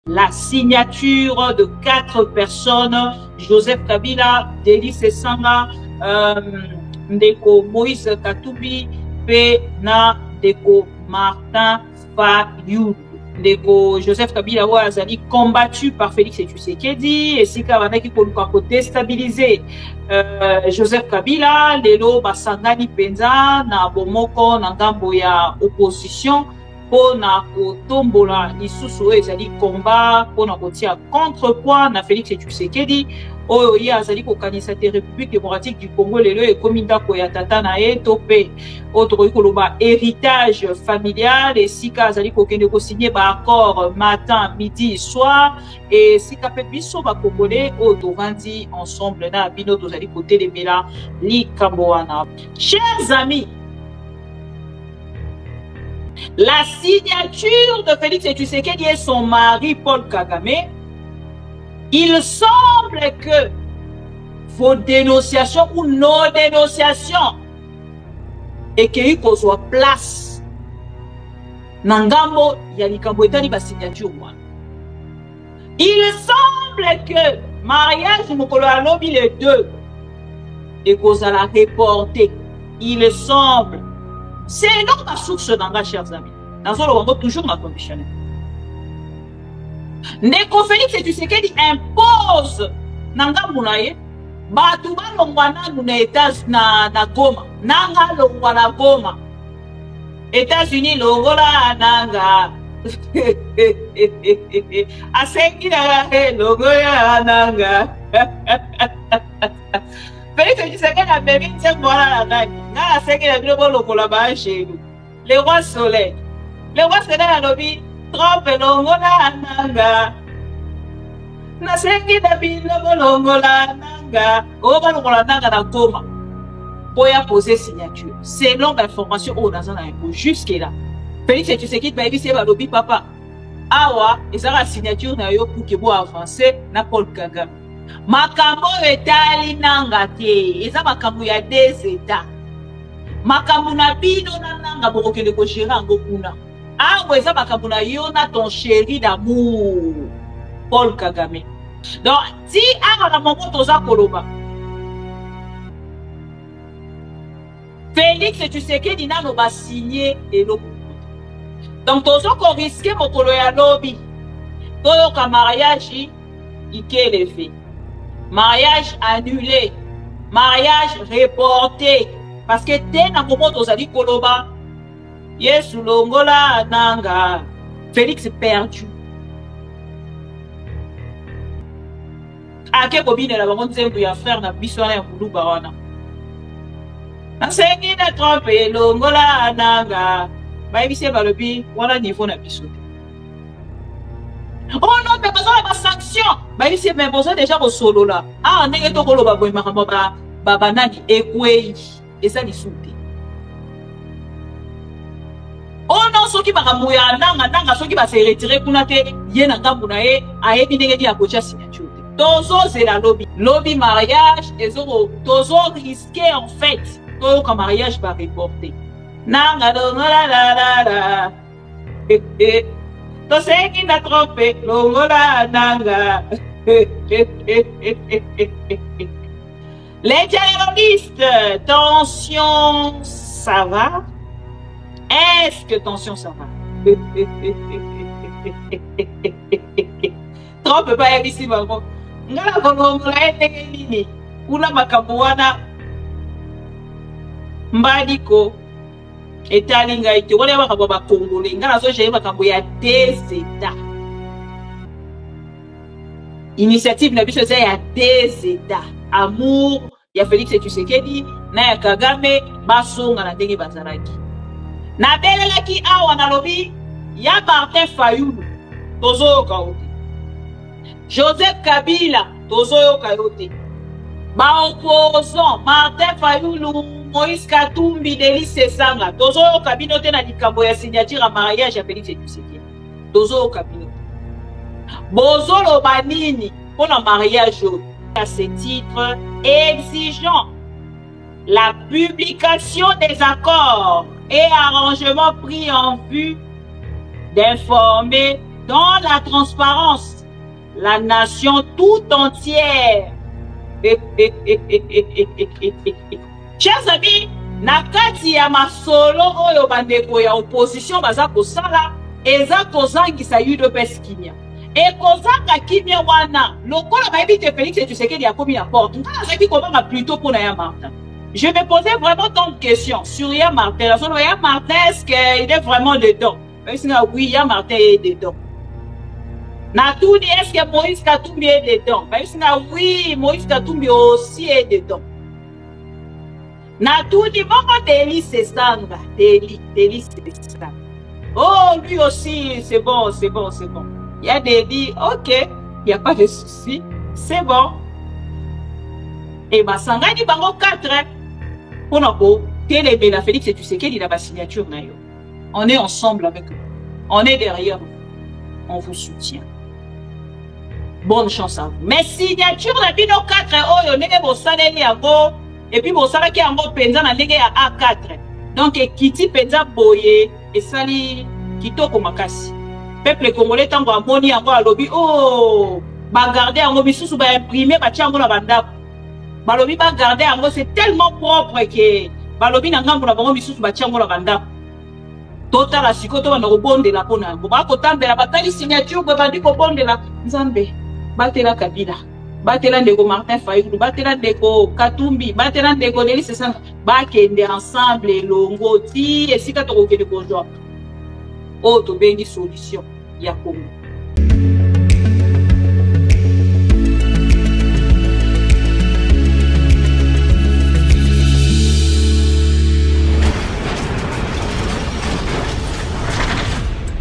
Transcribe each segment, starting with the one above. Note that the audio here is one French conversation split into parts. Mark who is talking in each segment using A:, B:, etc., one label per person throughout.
A: la signature de 4 personnes, Joseph Kabila, Delis Esanga, Ndeko Moïse Katumbi, pe na Ndeko Martin Fayulu. Ndeko Joseph Kabila azali combattu par Félix Tshisekedi, et si Kavanaki koluka ko déstabiliser Joseph Kabila, lelo basangani penza na bomoko na ngambo ya opposition pour na kotombola lisusu ezali combat pour na kotia contrepoids na Félix Tshisekedi oyo ye azali kokanisa te République démocratique du Congo lelo ekomi ndako ya tata na ye to pe oyo koloba héritage familial, et sika azali kokende kosigner ba accord matin midi soir, et sika pe biso ba congolais oyo tovandi ensemble na bino tozali kotelemela likambo wana. Chers amis, la signature de Félix Tshisekedi et son mari Paul Kagame, il semble que vos dénonciations ou nos dénonciations et qu'il y soit place Nangambo Yalikambo etali ba signature. Il semble que mariage mokolo alobi les deux et qu'on a la reporter. Il semble. C'est donc ma source d'anga, chers amis. Dans ce moment, toujours ma conditionnel. Ndeko Félix Tshisekedi impose nanga munaye batu balongwa nanu na États na Goma nanga longwa na Goma États-Unis longola nanga asengi na longola nanga Félix Tshisekedi a bebi tsembola na nani nga asengi na bilo longola ba chelu le roi soleil a lobi Trompe longola nanga nasengi na bilo longola nanga oba longola nanga na Goma poya poser signature selon l'information au dans un impôt jusque là Félix Tshisekedi ba ebi se ba lobi papa awa ezala signature na yo pour que bo avancer na Paul Kagame makambo etali nanga te eza makambo ya des états makambo na bino na nanga bokokende ko gérer ngo kuna. Ah, ouais, ça va comme ton chéri d'amour, Paul Kagame. Donc, si on a mon toza koloba, Félix Tshisekedi n'a pas signé et l'eau. Donc, tozo qu'on risque mon koloya lobby. Todo ka mariage, il est fait. Mariage annulé, mariage reporté, parce que t'es dans mon toza di koloba. Yes, longola nanga. Félix perdu. Ake kobine la bango nzembo ya frère na biso na ya kuluba wana. Nasengi na trompe longola nanga. Baibise balobi wana niveau na biso. Oh non, mais besoin de sanction. Baibise mais besoin déjà au solo là. Ah, ndenge to koloba boy makambo ba nani ekwei. Eza lisuti. Oh non, ceux qui bakamuya nanga ceux qui va se retirer kuna te yena ngambu na ye ayebi ndenge di akocha signature. Tozo c'est la lobby mariage et tozo risqué en fait to ka mariage va reporter. Nanga la to c'est qui n'a trompé longola nanga. Les terroristes, tension, ça va? Est-ce que tension ça va? Trompe pas ici maman. Ngala kongola ndenge nini? Una makambo wana mbadiko etali ngai te wala makambo ba Congolais ngala so j'ai makambo ya des états. Initiative na biso ya des états. Amour ya Félix Tshisekedi na ya Kagame basonga na ndenge bazalaki. Na belelaki awa na lobi ya Martin Fayulu tozo kaote. Joseph Kabila tozo kaote. Ba opposant Martin Fayulu, Moïse Katumbi, Delis Esanga tozo kabinote na likambo ya signature ya mariage ya Félix Tshisekedi. Tozo kabinote. Bozolo banini pour le mariage à ce titre exigeant la publication des accords et arrangements pris en vue d'informer dans la transparence, la nation tout entière. Chers amis, nakati ya masolo oyo bandeko ya opposition baza kosala eza kozangisa UDPS kimia. Et kozanga kimia wana lokola bayebi te Félix Tshisekedi akomi na porte. Ngana zaki kobanga plutôt pour Yaya Martin. Je me posais vraiment tant de questions sur Yaya Martin. Yaya Martin, est-ce qu'il est vraiment dedans? Oui, Yaya Martin est dedans. Natouni, est-ce que Moïse Katumbi est dedans? Oui, Moïse Katumbi aussi est dedans. Natouni, maman Déli Sesanga. Déli Sesanga. Oh, lui aussi, c'est bon, c'est bon, c'est bon. Il y a des dit, ok, il n'y a pas de souci, c'est bon. Et bah, Sangani Bango 4, on a beau, Télébé, la Félix et tu sais qu'il a ma signature. On est ensemble avec eux. On est derrière vous. On vous soutient. Bonne chance à vous. Mais signature de Bino 4, oh, on est bon, ça n'est pas et puis bon, ça va qui est en mode penza na lege à A4. Donc, Kiti penza boye, et sali kitoko makasi. Peuple congolais, tango amoni yango alobi, oh, ba garder yango bisusu ba imprimer ba tiango na bandako. Balobi ba garder yango, c'est tellement propre que balobi na ngambo na bango bisusu ba tiango na bandako. Total la sikoto ba robonde la pona. Ba ko tambela batali signature ba bandi ko bonde la Nzambe. Batela Kabila. Batela ndeko Martin Fayulu, batela ndeko Katumbi, batela ndeko Déli Sesanga. Ba kende ensemble longo ti esika to ko kende konjo. Oh, to bengi solution ya Congo.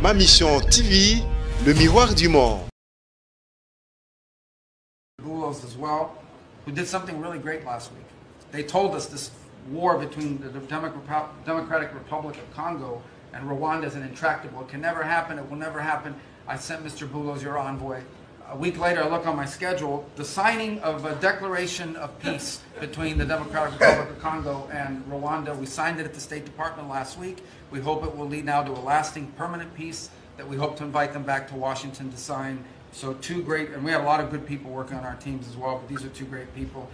B: Ma mission TV, le miroir du monde.
C: As well, who did something really great last week. They told us this war between the Democratic Republic of Congo and Rwanda is an intractable. It can never happen. It will never happen. I sent Mr. Boulos, your envoy. A week later, I look on my schedule, the signing of a declaration of peace between the Democratic Republic of Congo and Rwanda. We signed it at the State Department last week. We hope it will lead now to a lasting, permanent peace that we hope to invite them back to Washington to sign. So two great, and we have a lot of good people working on our teams as well, but these are two great people.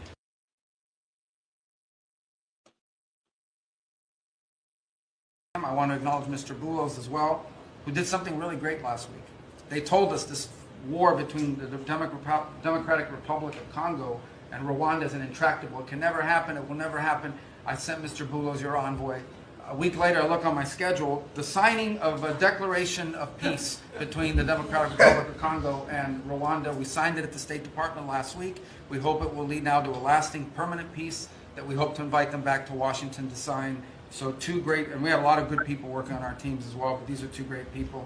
C: I want to acknowledge Mr. Boulos as well, who did something really great last week. They told us this war between the Democratic Republic of Congo and Rwanda is an intractable. It can never happen. It will never happen. I sent Mr. Boulos, your envoy. A week later, I look on my schedule, the signing of a declaration of peace between the Democratic Republic of Congo and Rwanda. We signed it at the State Department last week. We hope it will lead now to a lasting, permanent peace that we hope to invite them back to Washington to sign. So two great, and we have a lot of good people working on our teams as well, but these are two great people.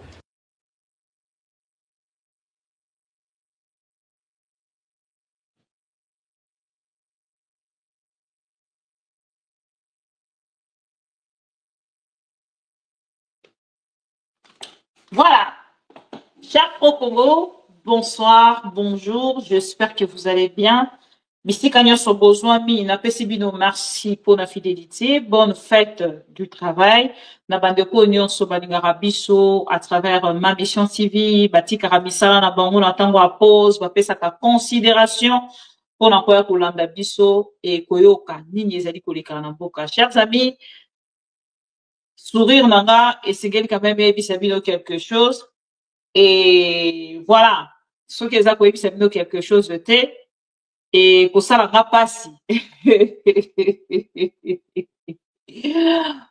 A: Voilà. Chers Pro-Congo, bonsoir, bonjour, j'espère que vous allez bien. Mystique Agnon son besoin, n'a pas bino merci pour la fidélité. Bonne fête du travail. Na bandeko Union Sobalingarabiso à travers ma mission TV, Bati Karabisala na bango na tango a pause, ba pesa ka considération pour na koya kolanda biso et koyoka nini ezali koleka na mboka. Chers amis, sourire nanga et c'est quand même bisabino quelque chose. Et voilà, ceux qui ont bisabino quelque chose de thé. Et pour ça, la rapassi.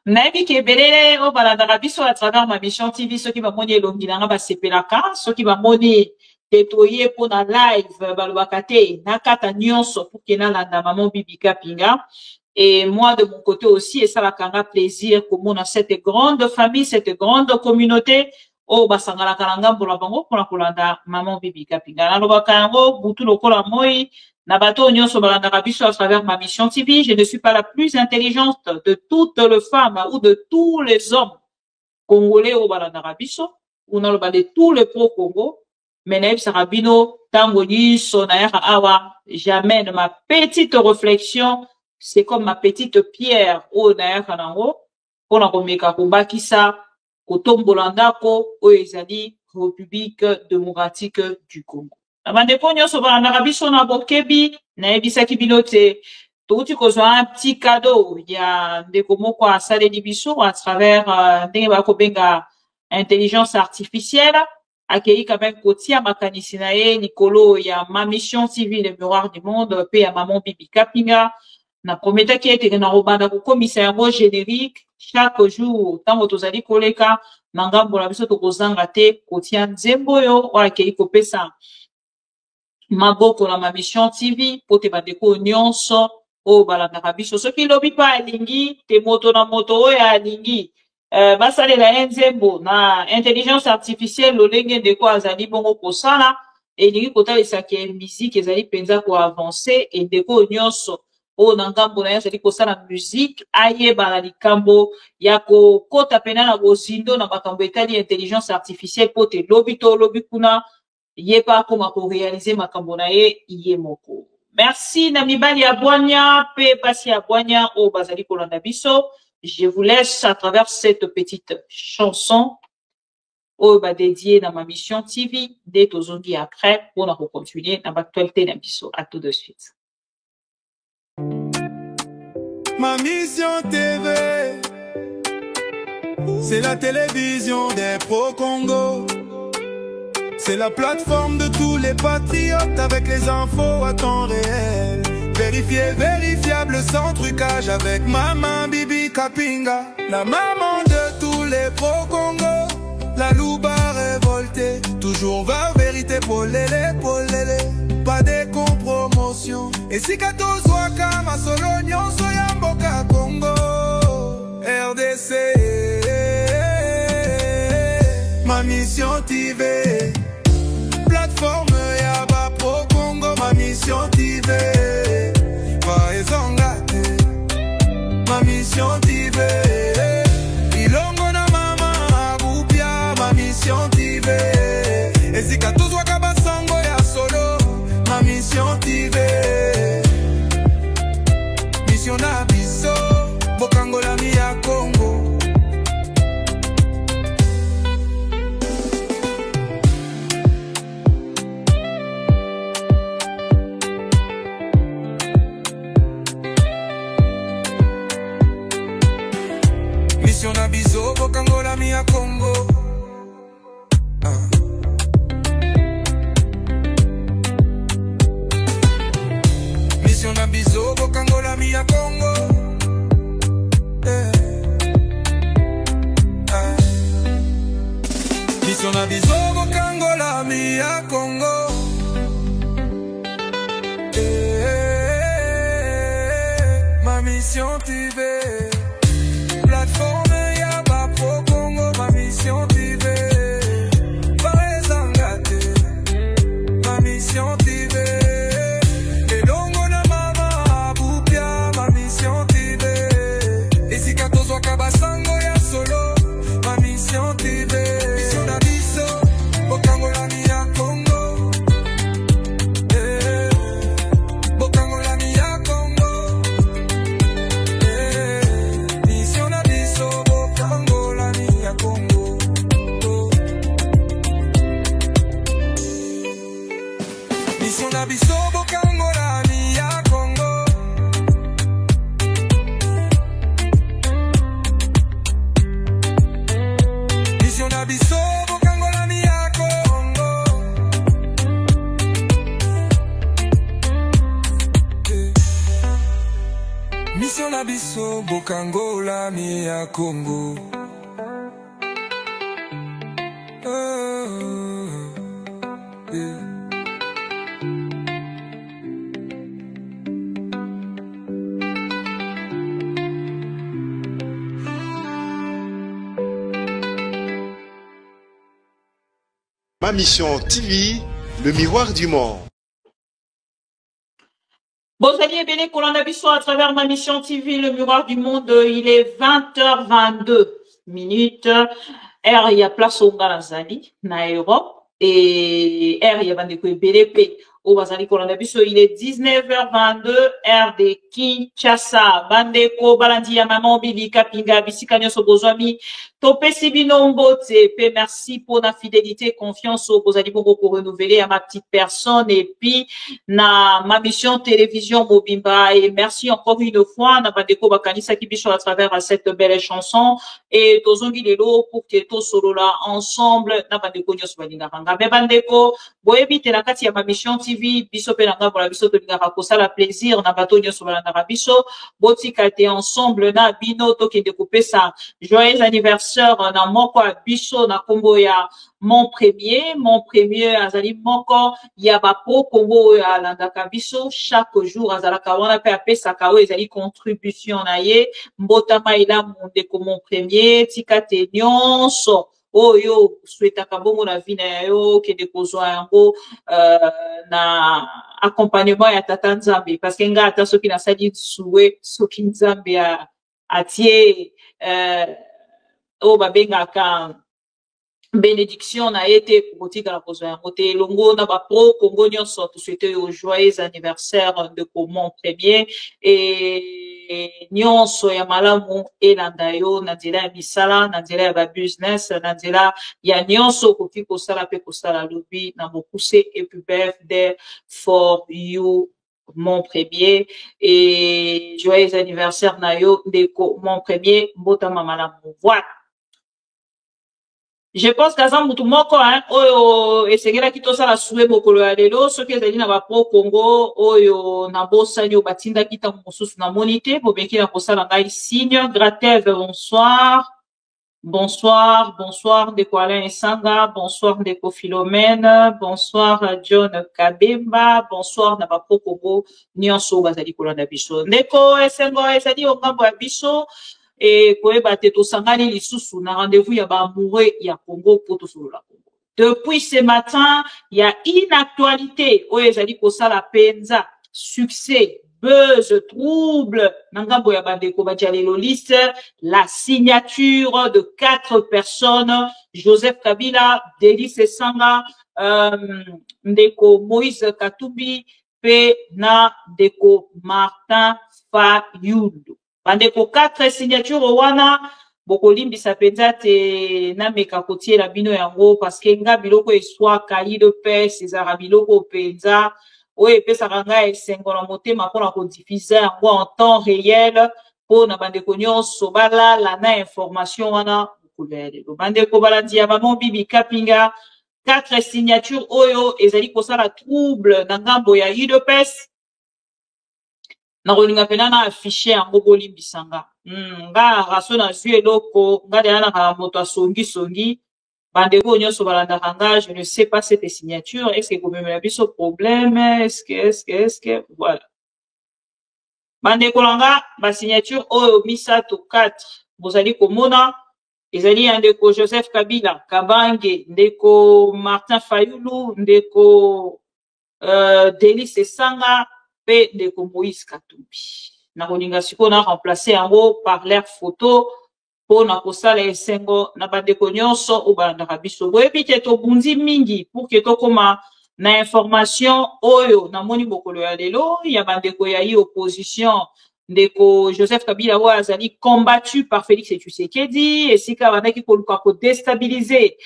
A: Nabi Kebele, au Baladarabiso à travers ma mission TV, ceux qui vont monter l'ongilanga, va sepelaka, ceux qui vont monter détoyer pour la live, balobakate, nakata nyonso pour qu'il y ait la maman bibika pinga. Et moi, de mon côté aussi, et ça va kanga plaisir, comme on a cette grande famille, cette grande communauté, oh, basangala kalanga pour la bango, pour la kolanda, maman bibika pinga. Nalobakango, boutou lokola moi, Nabato Nyonso Balandarabiso à travers ma mission TV, je ne suis pas la plus intelligente de toutes les femmes ou de tous les hommes congolais au Balandarabiso, ou dans le bas de tous les pro-Congo, mais Naïb Sarabino, Tangoni, Sonaïra Awa, jamais de ma petite réflexion, c'est comme ma petite pierre au Naïra Nango, on a remis Kakouba Kisa, Kotombolandako, Oezali, République démocratique du Congo. Bandeko nyonso balandaka biso na bokebi nayebisaki bino te touti kozwa un petit cadeau ya ndeko moko asaleli biso à travers ndenge bakobenga intelligence artificielle akei quand même kotia makanisi na ye likolo ya ma mission TV le miroir du monde pe ya maman Bibi Kapinga na prometaki ete na robanda kokomisa yango générique chaque jour tango tozali koleka na ngambo na biso tokozanga te kotia nzembo oyo oyo akei kopesa maboko na ma mission TV po te bandeko nyonso oyo balandaka biso soki lobi pa alingi te moto na moto oyo alingi basalela ye nzembo na intelligence artificielle lolenge ndeko azali bongo kosala elingi kotalisaka musique ezali mpenza koavance endeko nyonso oyo na ngambo na ye azali kosala musique ayeba na likambo ya kokota pena na bozindo na makambo etali intelligence artificielle po te lobi to lobi kuna ye pa akoma korealize makambo na ye ye moko. Merci na mibali ya bwanya pe basi ya bwanya oyo bazali kolanda biso. Je vous laisse à travers cette petite chanson oyo dédiée dans ma mission TV dès tozongi après pour nous continuer dans l'actualité d'un biso. À tout de suite.
D: Ma mission TV, c'est la télévision des pro-Congo. C'est la plateforme de tous les patriotes avec les infos à temps réel. Vérifié, vérifiable, sans trucage avec maman Bibi Kapinga. La maman de tous les pro-Congo, la louba révoltée. Toujours va vérité pour l'élé, pas de compromotion. Et si kato soit kama solo nyonso ya mboka Congo RDC. Ma mission TV, plateforme ya ba pro Congo. Ma mission TV, ma mission TV, ilongo na mama abupia. Ma mission TV, ezika tozwa kabasango ya solo. Ma mission TV, mission na biso bokango la mi ya Congo. Mission na biso bokango la mi ya Congo. Mission na biso bokango la mi ya Congo. Mission na biso bokango la mi ya Congo. Ma mission TV, plateforme ya ba pro Congo. Ma mission TV, Barezangate. Ma mission TV, elongo na mama abupia. Ma mission TV, esika tozwa kabasango ya solo. Ma mission TV, mission na biso bokango la mi ya Congo. Bokango la mi ya Congo. Mission na biso bokango la mi ya Congo. Mission na biso bokango la mi ya Congo. Mission na biso bokango la mi ya Congo. Mission na biso bokango la mi ya Congo.
B: Ma mission TV, le miroir du monde.
A: Bozali ebele kolanda biso à travers ma mission TV le miroir du monde. Il est 20h22 minutes. R ya place onga na zali na Europe et R ya bandeko ebele pe au Bazali Kolanda Biso. Il est 19h22, heure de Kinshasa. Bandeko, Balandi ya maman, Bibi Kapinga, Bisikanyo Sobozwami, Topé Sibino Mbote, P. Merci pour la fidélité, confiance au Bozali Bongo pour renouveler à ma petite personne et puis, na ma mission télévision Mobimba. Et merci encore une fois, na Bandeko Bakanisa Kibicho à travers cette belle chanson. Et Tozongi Lelo pour que tous solo là ensemble, na Bandeko Nyos Badingaranga. Mais Bandeko, Boebi Telakati ya ma mission TV, Biso Penanga pour la Biso Tolingara Kosala plaisir, na Bato Nyos Badingaranga Biso, Botika était ensemble, na Bino Toki découpé ça. Joyeux anniversaire, na Moko Biso, na Kombo ya mon premier, Azali Moko, Yaba Pro Kombo ya Landaka Biso, chaque jour, Azalaka wana pe apé Sakao, Ezali contribution na ye, Mbota Maïla Mondeko mon premier, Tika Tenyonso, Oyo, souhaitaka bongo na vie na yo, ke de kozwa yango, na accompagnement ya Tata Nzambe, parce que nga ata soki na sali souwe, soki Nzambe atie, o babengaka bénédiction na été botika la kozwa yango te longo na ba pro Congo nyonso to souhaiter au joyeux anniversaire de mon premier et nyonso ya malamu elanda yo na nzela ya misala na nzela ya ba business na nzela ya nyonso koki kosala pe kosala lobi na bokuse et puis birthday for you mon premier et joyeux anniversaire na yo ndeko mon premier mbota mamalamu. Voilà. Je pense qu'à ça, mutu moko, oyo, esengela kitosa la soué mokolo ya lelo, soki ezali na ba pro Congo, oyo, na bosa nyo batinda kita mosusu na monité, bobeki na kosala ngai signe, Gratev, bonsoir. Bonsoir, bonsoir, Ndeko Alain Esanga, bonsoir, Ndeko Philomène, bonsoir, John Kabemba, bonsoir, na ba pro Congo, nyonso bazali kolanda biso. Ndeko Esengo, ezali ongambo ya biso, et koyeba te tosangani lisusu na rendez-vous ya ba amoureux ya Congo pour tout solo la Congo. Depuis ce matin, il y a une actualité oyo ezali kosala penza succès buzz trouble nangambo ya bandeko bajalelo liste la signature de 4 personnes Joseph Kabila, Delis Esanga, ndeko Moïse Katumbi pe na ndeko Martin Fayulu. Bandeko 4 signatures wana bokolimbisa penza te na meka kotie la bino yango parce que nga biloko eswa kali de pes ezara biloko penza oyo epesaka nga esengo na motema mpona kodiffuser yango en temps réel mpona bandeko nyonso balala na information wana mokolo ya lelo. Bandeko balandi ya maman Bibi Kapinga 4 signatures oyo ezali kosala trouble na ngambo ya UDPS. Na rolinga pena na affiché yango bolimbisanga. Nga raso na zui eloko, nga dena na moto songi. Bandeko nyonso balandaka nga, je ne sais pas cette signature. Est-ce que komemela biso problème? Est-ce que, voilà. Bandeko langa, ba signature oyo misato 4. Bozali komona, ezali ndeko Joseph Kabila, Kabange, ndeko Martin Fayulu, ndeko Delis Esanga, pe ndeko Moïse Katumbi. Na koninga siko na remplacer yango par leur photo po na kosala esengo na bandeko nyonso o balandaka biso. Boyebi te tobundi mingi pour que tokoma na information oyo na moni bokolo ya lelo ya bandeko ya yi opposition ndeko Joseph Kabila oyo azali combattu par Félix Tshisekedi esika bandaki koluka ko déstabiliser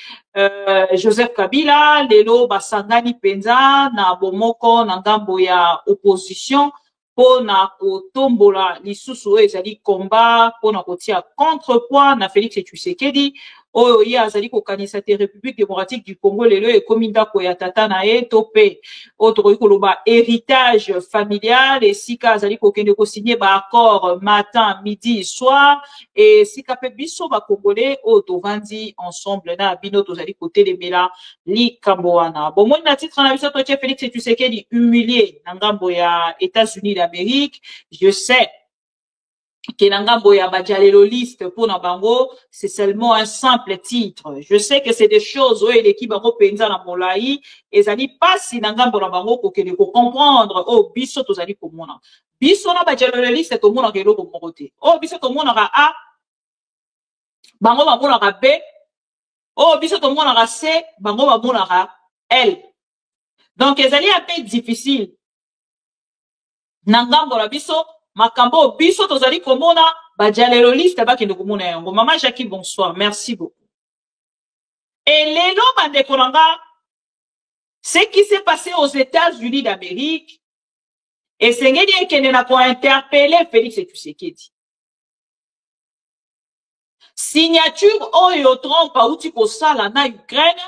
A: Joseph Kabila lelo basangani penza na bomoko na ngambo ya opposition pona kotombola lisusu oyo ezali combat pona kotia contrepoids na Félix Tshisekedi oyo ye azali kokanisa te République démocratique du Congo lelo ekomi ndako ya tata na ye to pe oyo tokoki koloba héritage familial esika azali kokende kosigner baaccord matin midi soir esika pe biso bakongolais oyo tovandi ensemble na bino tozali kotelemela likambo wana. Bomoni na titre na biso totie Félix Tshisekedi humilié na ngambo ya États-Unis d'Amérique. Je sais que Nangambo ya bajalelo liste pour Nabango, c'est seulement un simple titre. Je sais que c'est des choses où l'équipe bango penza na molai, et ça dit pas si Nangambo Nabango pour que pour comprendre, oh, biso to zali komona. Biso na bajalelo liste to mona kelo ko mokote. Oh, biso to mona ka A, bango ba mona ka B, oh, biso to mona ka C, bango ba mona ka L. Donc, ezali un peu difficile. Nangambo la biso, makambo biso tozali komona, badialelo liste bakende komona yango. Maman Jackie, bonsoir. Merci beaucoup. Et lelo bandeko nanga, ce qui s'est passé aux États-Unis d'Amérique, et sengeli ekende na ko interpeller Félix Tshisekedi. Signature oyo Trump auti kosala na Ukraine,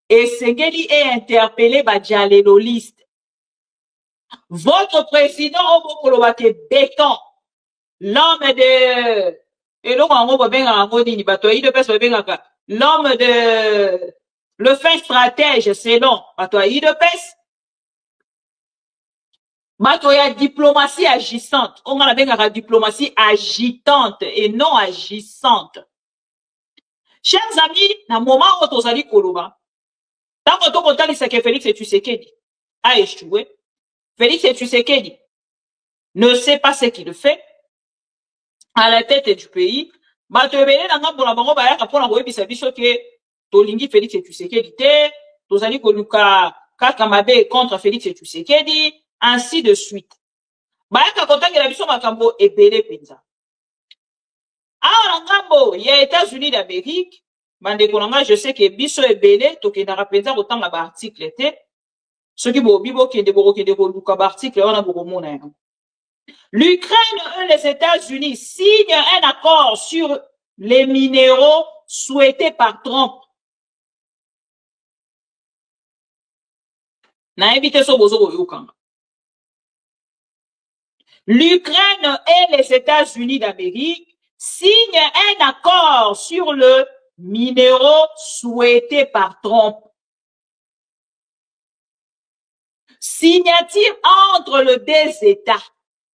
A: et sengeli est interpellé badialelo liste. Votre président Obokolobake béton, l'homme de l'homme de le fin stratège selon Idepes. Batoya diplomatie agissante. On a bien diplomatie agitante et non agissante. Chers amis, dans le moment où vous allez Koloba, tant que vous avez que Félix Tshisekedi a échoué, Félix Tshisekedi ne sait pas ce qu'il fait à la tête du pays. Batebele nanga pour la bango ba ya pour la boyebisa biso ke tolingi Félix Tshisekedi te, tozali koluka kaka mabe contre Félix Tshisekedi, ainsi de suite. Ba ya kotangela biso makambo ebele penza. Ah ngambo ya États-Unis d'Amérique, bande konanga je sais que biso ebele tokendaka penza kotanga ba article te. Ceux qui bobibo qui l'Ukraine et les États-Unis signent un accord sur les minéraux souhaités par Trump. L'Ukraine et les États-Unis d'Amérique signent un accord sur le minéraux souhaité par Trump. Signature entre les deux États.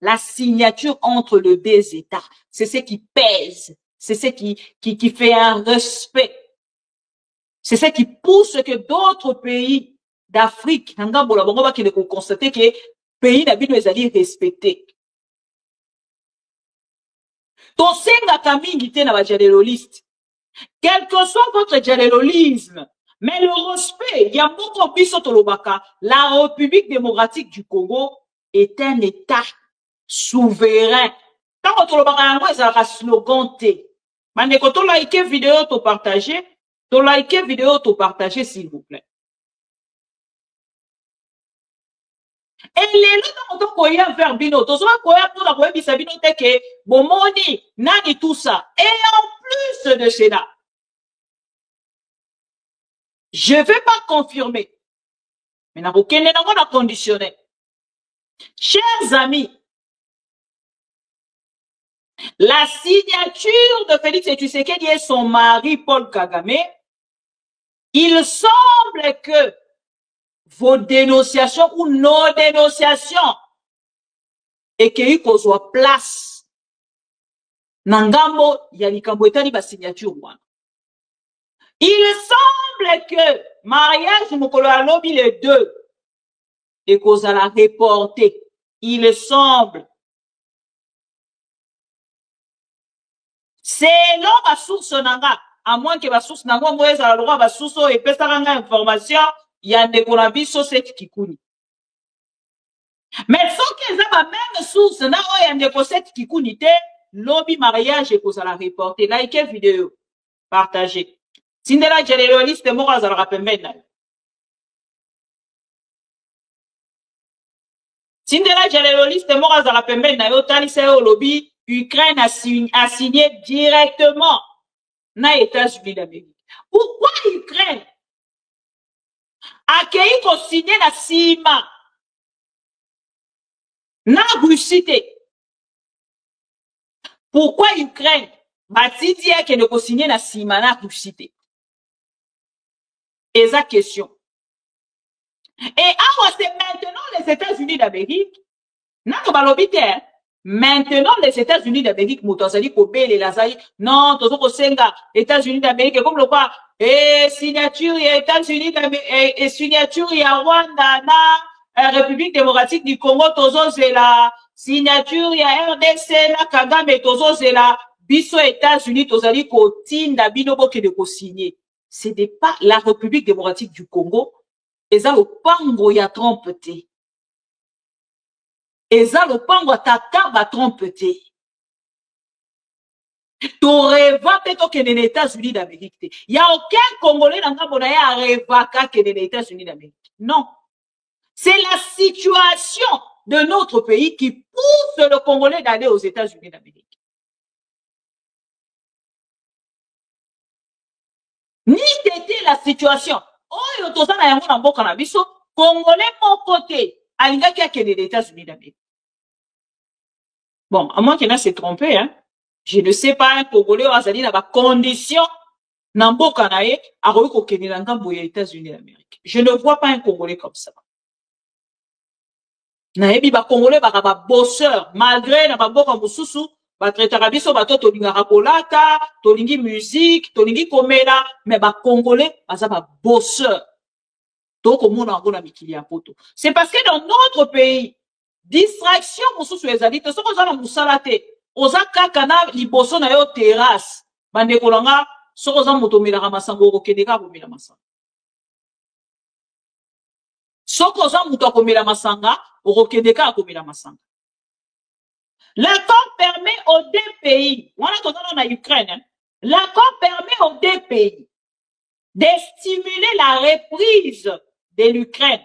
A: La signature entre les deux États. C'est ce qui pèse. C'est ce qui fait un respect. C'est ce qui pousse que d'autres pays d'Afrique, qui constater que pays d'Abidou est respecté. Ton senga kamingité na dialéloliste. Quel que soit votre dialélolisme, mais le respect, il y a beaucoup de biso tolobaka. La République démocratique du Congo est un État souverain. Quand on tolobaka, il y a un slogan T. Mais quand on like vidéo, to partager, s'il vous plaît. Et les autres, on a vers Bino, tout ça, pour la web, il s'habille que bon moni, nani tout ça. Et en plus de cela, je ne vais pas confirmer. Mais n'a aucun élément conditionné. Chers amis, la signature de Félix Tshisekedi et son mari Paul Kagame, il semble que vos dénonciations ou nos dénonciations et qu'il y ait place. Nangambo, yalikambo etani ba signature wana. Il semble que mariage mokolo alobi les deux et cause à la reporter. Il semble. C'est là ma source nanga, à moins que ma source nanga moise à la droite ma source et pesaranga information, il y a des konabiso set kikuni. Mais sans que ça ma même source na o ya ndeko set kikuni te, lobby mariage et cause à la reporter. Like vidéo, partagez. Sindela dialéloliste moko azalaka pembeni na yo. Sindela dialéloliste moko azalaka pembeni na yo talisa yo lobby Ukraine a signé directement na États-Unis d'Amérique. Pourquoi Ukraine a accueilli qu'on signé la CIMA na Russie? Pourquoi Ukraine bati dit qu'elle ne signé la CIMA na Russie? Et sa question. Et alors, c'est maintenant les États-Unis d'Amérique. Maintenant, les États-Unis d'Amérique, Moutazali, Kobe, les Lazari, non, Tozo Senga, États-Unis d'Amérique, comme le quoi, et signature, et États-Unis d'Amérique, et signature, il y a Rwanda, République démocratique du Congo, Tozo, c'est la signature, il y a RDC, la Kagame, Tozo, c'est la Biso, États-Unis, Tozali, Kotin, Dabino, qui de co-signer. Ce n'est pas la République démocratique du Congo eza lopango ya trompe te. Eza lopango tata ba trompe te. Toreva te tokende na États-Unis d'Amérique te. Il y a aucun Congolais dans le monde qui a rêvé kende na États-Unis d'Amérique. Non. C'est la situation de notre pays qui pousse le Congolais d'aller aux États-Unis d'Amérique. Ni c'était la situation. Oh, yotoza na yango na mboka na biso, Congolais moko te alingaki akende na États-Unis d'Amérique. Bon, à moins qu'il s'est trompé, hein. Je ne sais pas un Congolais azali na ba condition na mboka na ye akoki kokende na ngambo ya États-Unis d'Amérique. Je ne vois pas un Congolais comme ça. Nayebi ba Congolais ba bosseur malgré na ba mboka mosusu ba traitaka biso bato tolingaka kolata, tolingi musique, tolingi komela, mais ba Congolais baza ba bosseur. Donc omona ngo na mikili ya poto. C'est parce que dans notre pays distraction mosusu ezali te soko za na musala te. Oza kaka na liboso na yo terrasse bandeko langa soko za moto melaka masango okendeka komela masanga. Soko za moto akomela masanga okendeka komela masanga. L'accord permet aux deux pays, on a totalement en Ukraine, hein? L'accord permet aux deux pays de stimuler la reprise de l'Ukraine.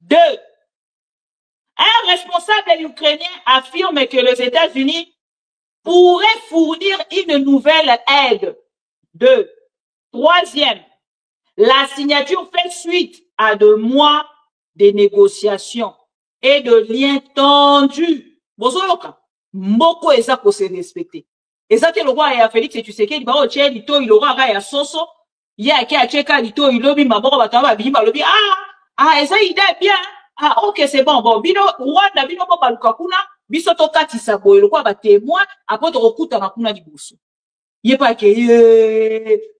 A: 2. Un responsable ukrainien affirme que les États-Unis pourraient fournir une nouvelle aide. 2. Troisième, la signature fait suite à 2 mois de négociations et de liens tendus. Bozoyoka, mboko eza ko se respecter. Eza te le roi ya Félix Tshisekedi ba o tche lito il aura ya soso, ya ke a cheka lito il lobi maboko bataba bimba lobi eza idée bien. Ah, ok, c'est bon. Bon, bino, Rwanda, bino, boba, lukakuna, biso to katisa boy, le quoi, ba témoin, après, to rokuta makuna di bousso. Yé pas que,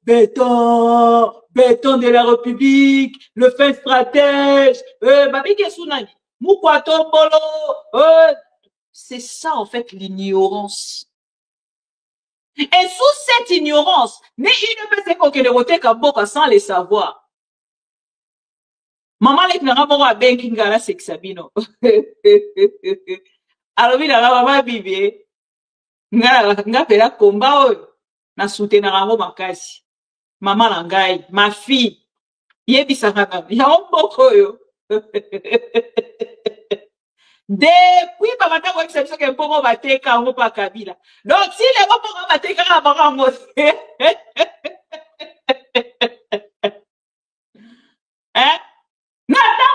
A: béton de la République, le fin stratège, babi, kesunani, moukwa tombolo, c'est ça, en fait, l'ignorance. Et sous cette ignorance, ne une peut se que le roté kaboka sans le savoir. Maman lek na moko a benki ngala sexabino. Alors bina mama bibi nga pela komba oyo na soutenir ngo makasi. Maman na ngai, ma fille, yebisaka na ya mboko yo. Depuis bamata ko exception ke mboko bateka ngo pa Kabila. Donc si les mboko bateka na bango hein?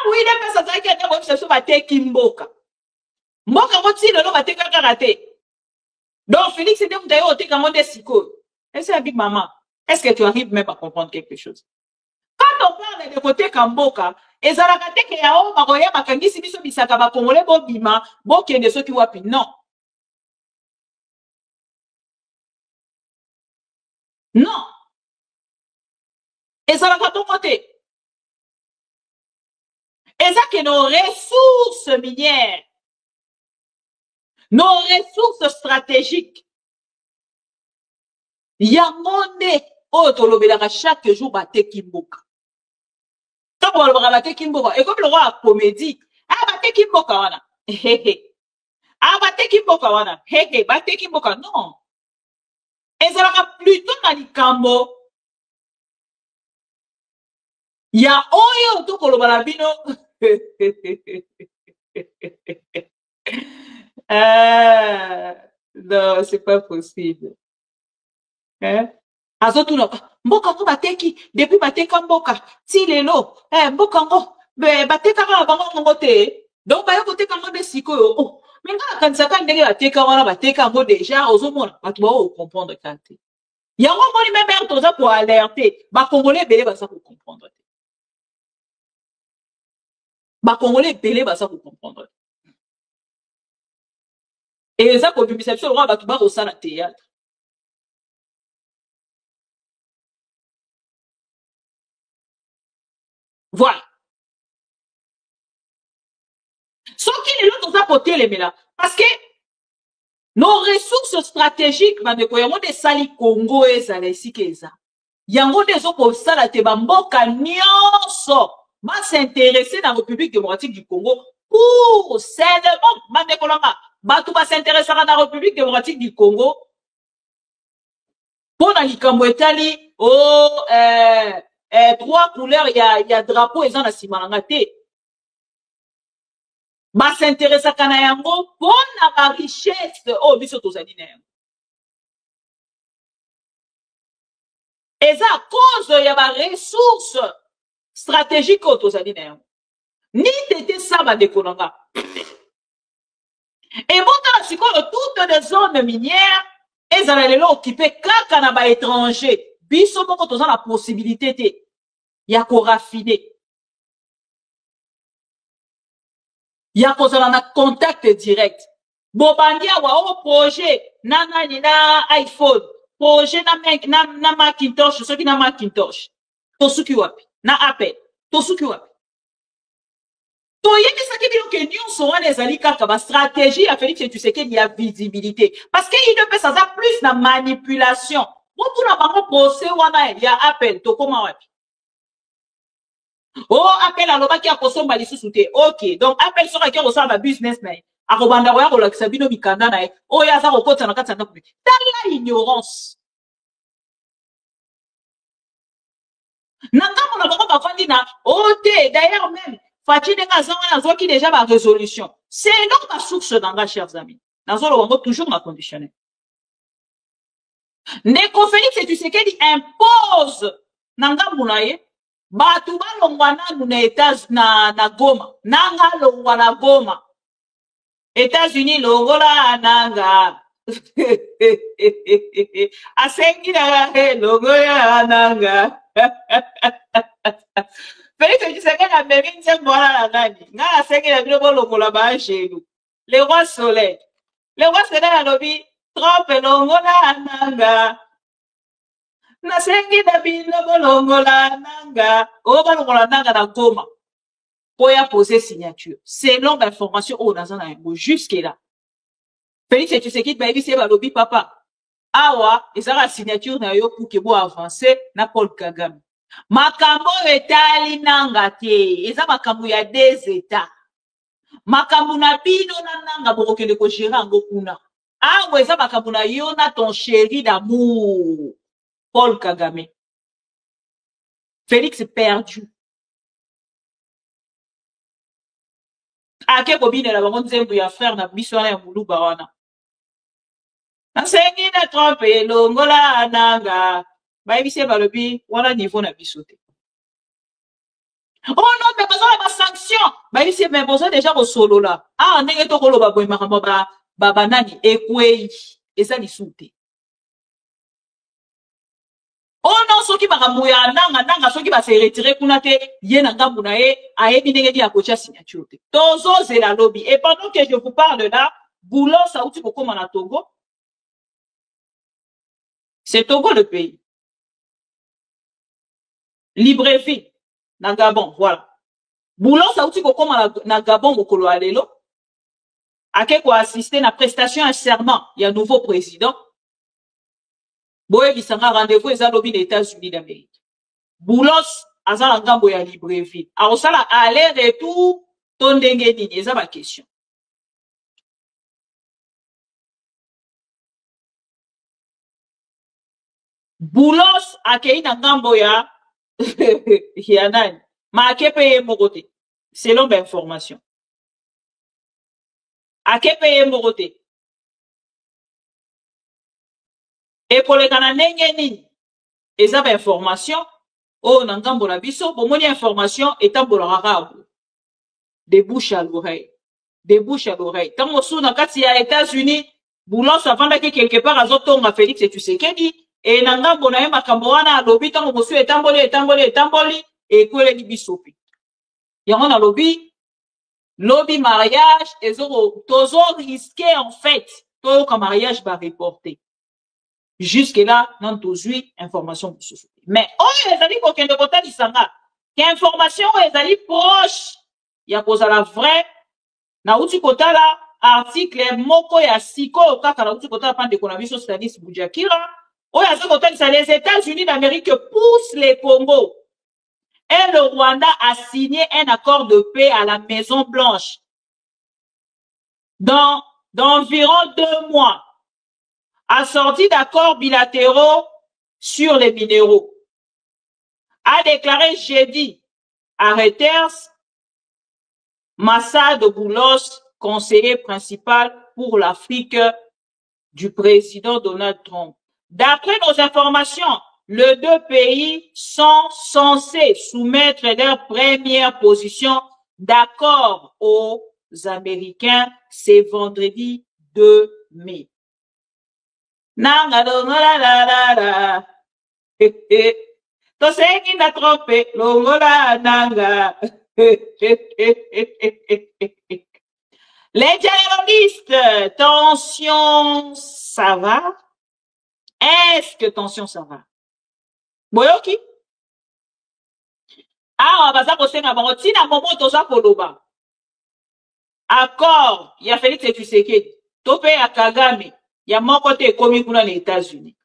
A: Oui, il est pas ça qui a été obsession batté Kimboka. Mboka roti le nom batté karaté. Donc Félix était où d'ailleurs au témoin des sicos. Et c'est la big maman. Est-ce que tu arrives même à comprendre quelque chose? Quand on parle de côté Kamboka, et ça la kate que yao maroya makangisi biso bisaka ba congolais bo bima, bo kende ceux qui wapi non. Non. Et ça la kate côté. Et ça que nos ressources minières, nos ressources stratégiques, yamone otolobelaka chaque jour bate Kimboka. Tant qu'on va bate Kimboka, et comme le roi a comédie, bate Kimboka wana, bate Kimboka wana, bate Kimboka, non. Et ça va plutôt dans les cambo. Ya oyo to kolobala bino. Non, c'est pas possible. Hein? Azotuna, mboka ngo bateki, depuis bateka mboka, ti lelo, mboka ngo, bateka nga bango ngo te. Donc ba yo koteka ngo de sikoyo. Oh, menga kansaka ndenge bateka wana bateka ngo déjà ozomona, batu ba o comprendre kante. Yango moni même toza pour alerter, ba congolais belé ba sa ko comprendre. Ba congolais belé ba sa ko comprendre. Et ça ko bibisa biso roi batu ba ko sala théâtre. Voilà. Ce qui est là, nous a porté les mélas. Parce que nos ressources stratégiques, des Sali Congo et Zalesi Keza. yango nde ezokosala te bamboka nyonso s'intéresser dans la République démocratique du Congo pour seulement mandekolanga bato s'intéressera dans la République démocratique du Congo pour na likambo etali trois couleurs ya drapeau eza na simalanga te s'intéresaka na yango pour na ba richesse biso tozali na yango eza à cause ya ba ressources stratégiques tozali na yango ni tete ça bandeko nanga et botala sikoyo toutes les zones minières ezala lelo occupé kaka na ba étranger biso moko toza na possibilité te ya korafiner ya kozala na contact direct bobandi awa projet na nani na iPhone projet na Macintosh soki na Macintosh tosuki wapi na Apple tosuki wapi toyebisaki bino ke nyonso wana ezali kaka ba stratégie ya Félix Tshisekedi ya visibilité parce que il ne peut ça plus na manipulation motuna bango procès wana ya Apple tokoma wapi Apple alobaki akosomba lisusu te ok donc Apple soki aki akosala ba business na ye akobanda koya kolakisa bino mikanda na ye oyo aza kokotisa na kati ya ndako tala ignorance na ntango na bango bafandi na te d'ailleurs même Fachi Denga Zangana Zoki déjà ma résolution. C'est non ma source d'anga, chers amis. Dans le toujours ma conditionnel. Neko Félix et tu sais qu'elle impose Nanga Mounaye, Batouba Longwana Nuna États na Goma. Nanga Longwana Goma. États-Unis Longola Nanga. Asengi na Longola Nanga. Félix Tshisekedi a même une voilà la nani. Nga a sengi la bilo longola ba chez nous. Le roi soleil. Le roi soleil a lobby trop longola nanga. Na sengi da bilo longola nanga. Ba longola nanga na Goma. Pour y poser signature. Selon l'information dans un jusque là. Félix Tshisekedi ba yebisi ba lobby papa. Awa ezala signature na yo pour que bo avancer na Paul Kagame. Makambo etali nanga te eza makambo ya des états makambo na bino na nanga bokokende ko gérer ngo kuna awa eza makambo na yo na ton chéri d'amour Paul Kagame Félix perdu ake kobinela bango nzembo ya frère na biso wana ya muluba wana nasengi na trompe longola nanga Baïbise balobi, wala niveau na bisote. Oh non, mais besoin de sanction. Baïbise, mais besoin déjà au solo là. Ah, n'est to kolo baboy makambo ba nani ekwei. Et ça li soute. Oh non, soki makambo ya nanga soki ba se retirer kuna te, ye na ngambu na ye, ayebi ndenge di akocha signature te. Tozo zela lobby. Et pendant que je vous parle là, Boulot Saouti kokoma na Togo. C'est Togo le pays. Libreville, na Gabon, voilà. Boulon Saouti kokoma na Gabon mokolo alelo. Ake ko assister na prestation un serment, il y a un nouveau président. Boye bisanga rendez-vous eza lobi des États-Unis d'Amérique. Boulos azala ngambo ya Libreville. Arosala aller-retour tondenge nini eza ba question. Boulos akei na ngambo ya Yanani, ma akepe mokote, selon l'information. Akepe mokote. Et pour les Canadiens, ils ont information, oh, n'engambo la biso, pour mon information, et tambo la rara, de bouche à l'oreille. De bouche à l'oreille. Tant que na kati ya États-Unis, Boulon s'avanda que quelque part à Zotonga Félix et Tshisekedi, et nangambo na ye makambo wana alobi tango monsieur etamboli et kwele li bisopi yango na lobby mariage ezoro tozo risqué en fait to ka mariage ba reporter jusque là non tozui information bisoso mais oyo ezali ko kende kotali sanga que information ezali proche ya kozala vrai na uti kotala article moko ya siko kaka na uti kotala pande ko na biso Stanis Bujakira Les États-Unis d'Amérique poussent les Congo. Et le Rwanda a signé un accord de paix à la Maison Blanche. D'environ 2 mois. Assorti d'accords bilatéraux sur les minéraux. A déclaré jeudi à Reuters Massa de Boulos, conseiller principal pour l'Afrique du président Donald Trump. D'après nos informations, les 2 pays sont censés soumettre leur première position d'accord aux Américains ce vendredi 2 mai. Nanga longola la la la. Tosengi na trompé longola nanga. Les dialoguistes, tension, ça va? Est-ce que tension, ça va? Boyoki? Ah, baza kosenga bango tina momo toza koloba. Accord, ya Félix Tshisekedi, tope ya Kagame, ya moko te ekomi kuna na États-Unis.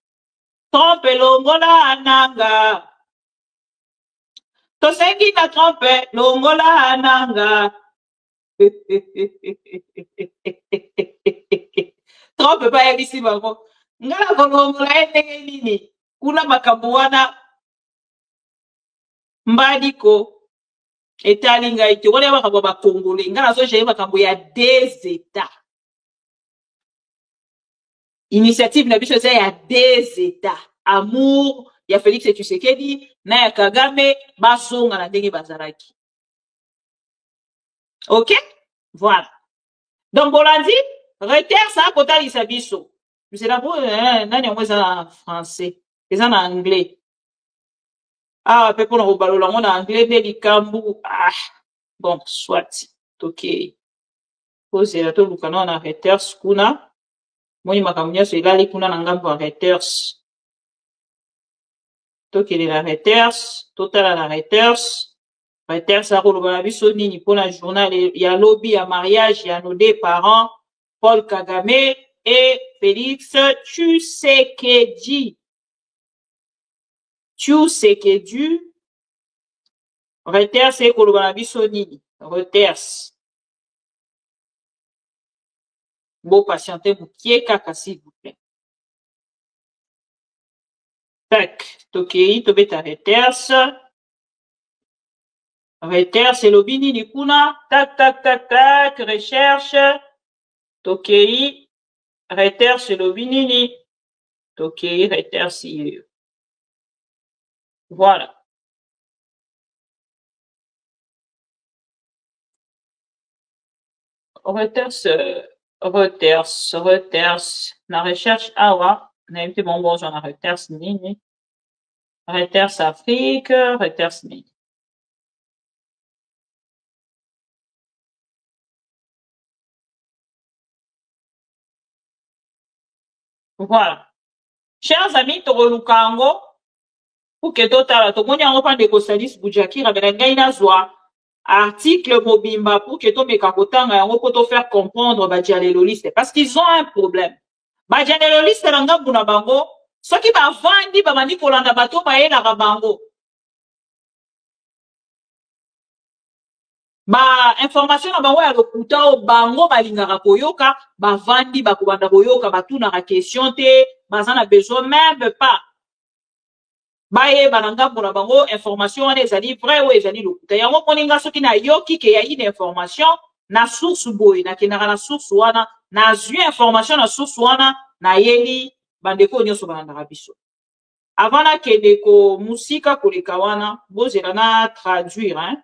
A: Trompe longola ananga. Tosengi na trompe longola ananga. Trompe pa yebisi bango. Ngala kolongola ndenge nini? Kuna makambo wana mbadiko etali ngai te wale makambo ba Congolais ngala so jeye makambo ya des États. Initiative na biso ya des États. Amour ya Félix Tshisekedi na ya Kagame basonga na ndenge bazaraki. OK? Voilà. Donc Bolandi, Reuters ça kotalisa biso. C'est d'abord nani on en français, c'est en anglais. Ah, peut pour nous balola en anglais de likambu. Ah, bon, soit. OK. Poser la tolu kana na Reuters kuna. Moni makamunya so ilali kuna na ngambo Reuters. Toke la Reuters, total la Reuters. Reuters a koloba biso nini pona journal ya lobby ya mariage ya nos 2 parents Paul Kagame et Félix Tshisekedi. Tshisekedi. Reuters e koloba na biso nini? Reuters. Bon patienter boukier kaka s'il vous plaît. Tac, tokei tobeta Reuters. Reuters c'est lobby nini kuna. Tac tac tac tac recherche. Tokei Reuters c'est lobby nini. Tokei Reuters il. Voilà. Reuters, la recherche awa, na été bon bonjour na Reuters nini. Reuters Afrique, Reuters nini. Voilà. Chers amis, Torolukango, pour que totala, to moni ango pande ko Salis Boujakira belangai na zwa article mobimba pour que to meka kotanga yango pour te faire comprendre ba dialéloliste parce qu'ils ont un problème. Ba dialéloliste na ngambu na bango, soki ba vandi ba mandi kolanda bato ba yela ka bango. Ba information na bango ya lokuta o bango balingaka koyoka, ba vandi ba kubanda koyoka batuna ka question te, bazana besoin même pas. Baye bananga pour bango information wana ezali vrai ou ezali lokuta yango moninga soki na yoki ke ya ine information na source boy na kenaka na source wana na zui information na source wana na yeli bandeko nyonso bananga biso avant na kende ko musika koleka wana bozela na traduire hein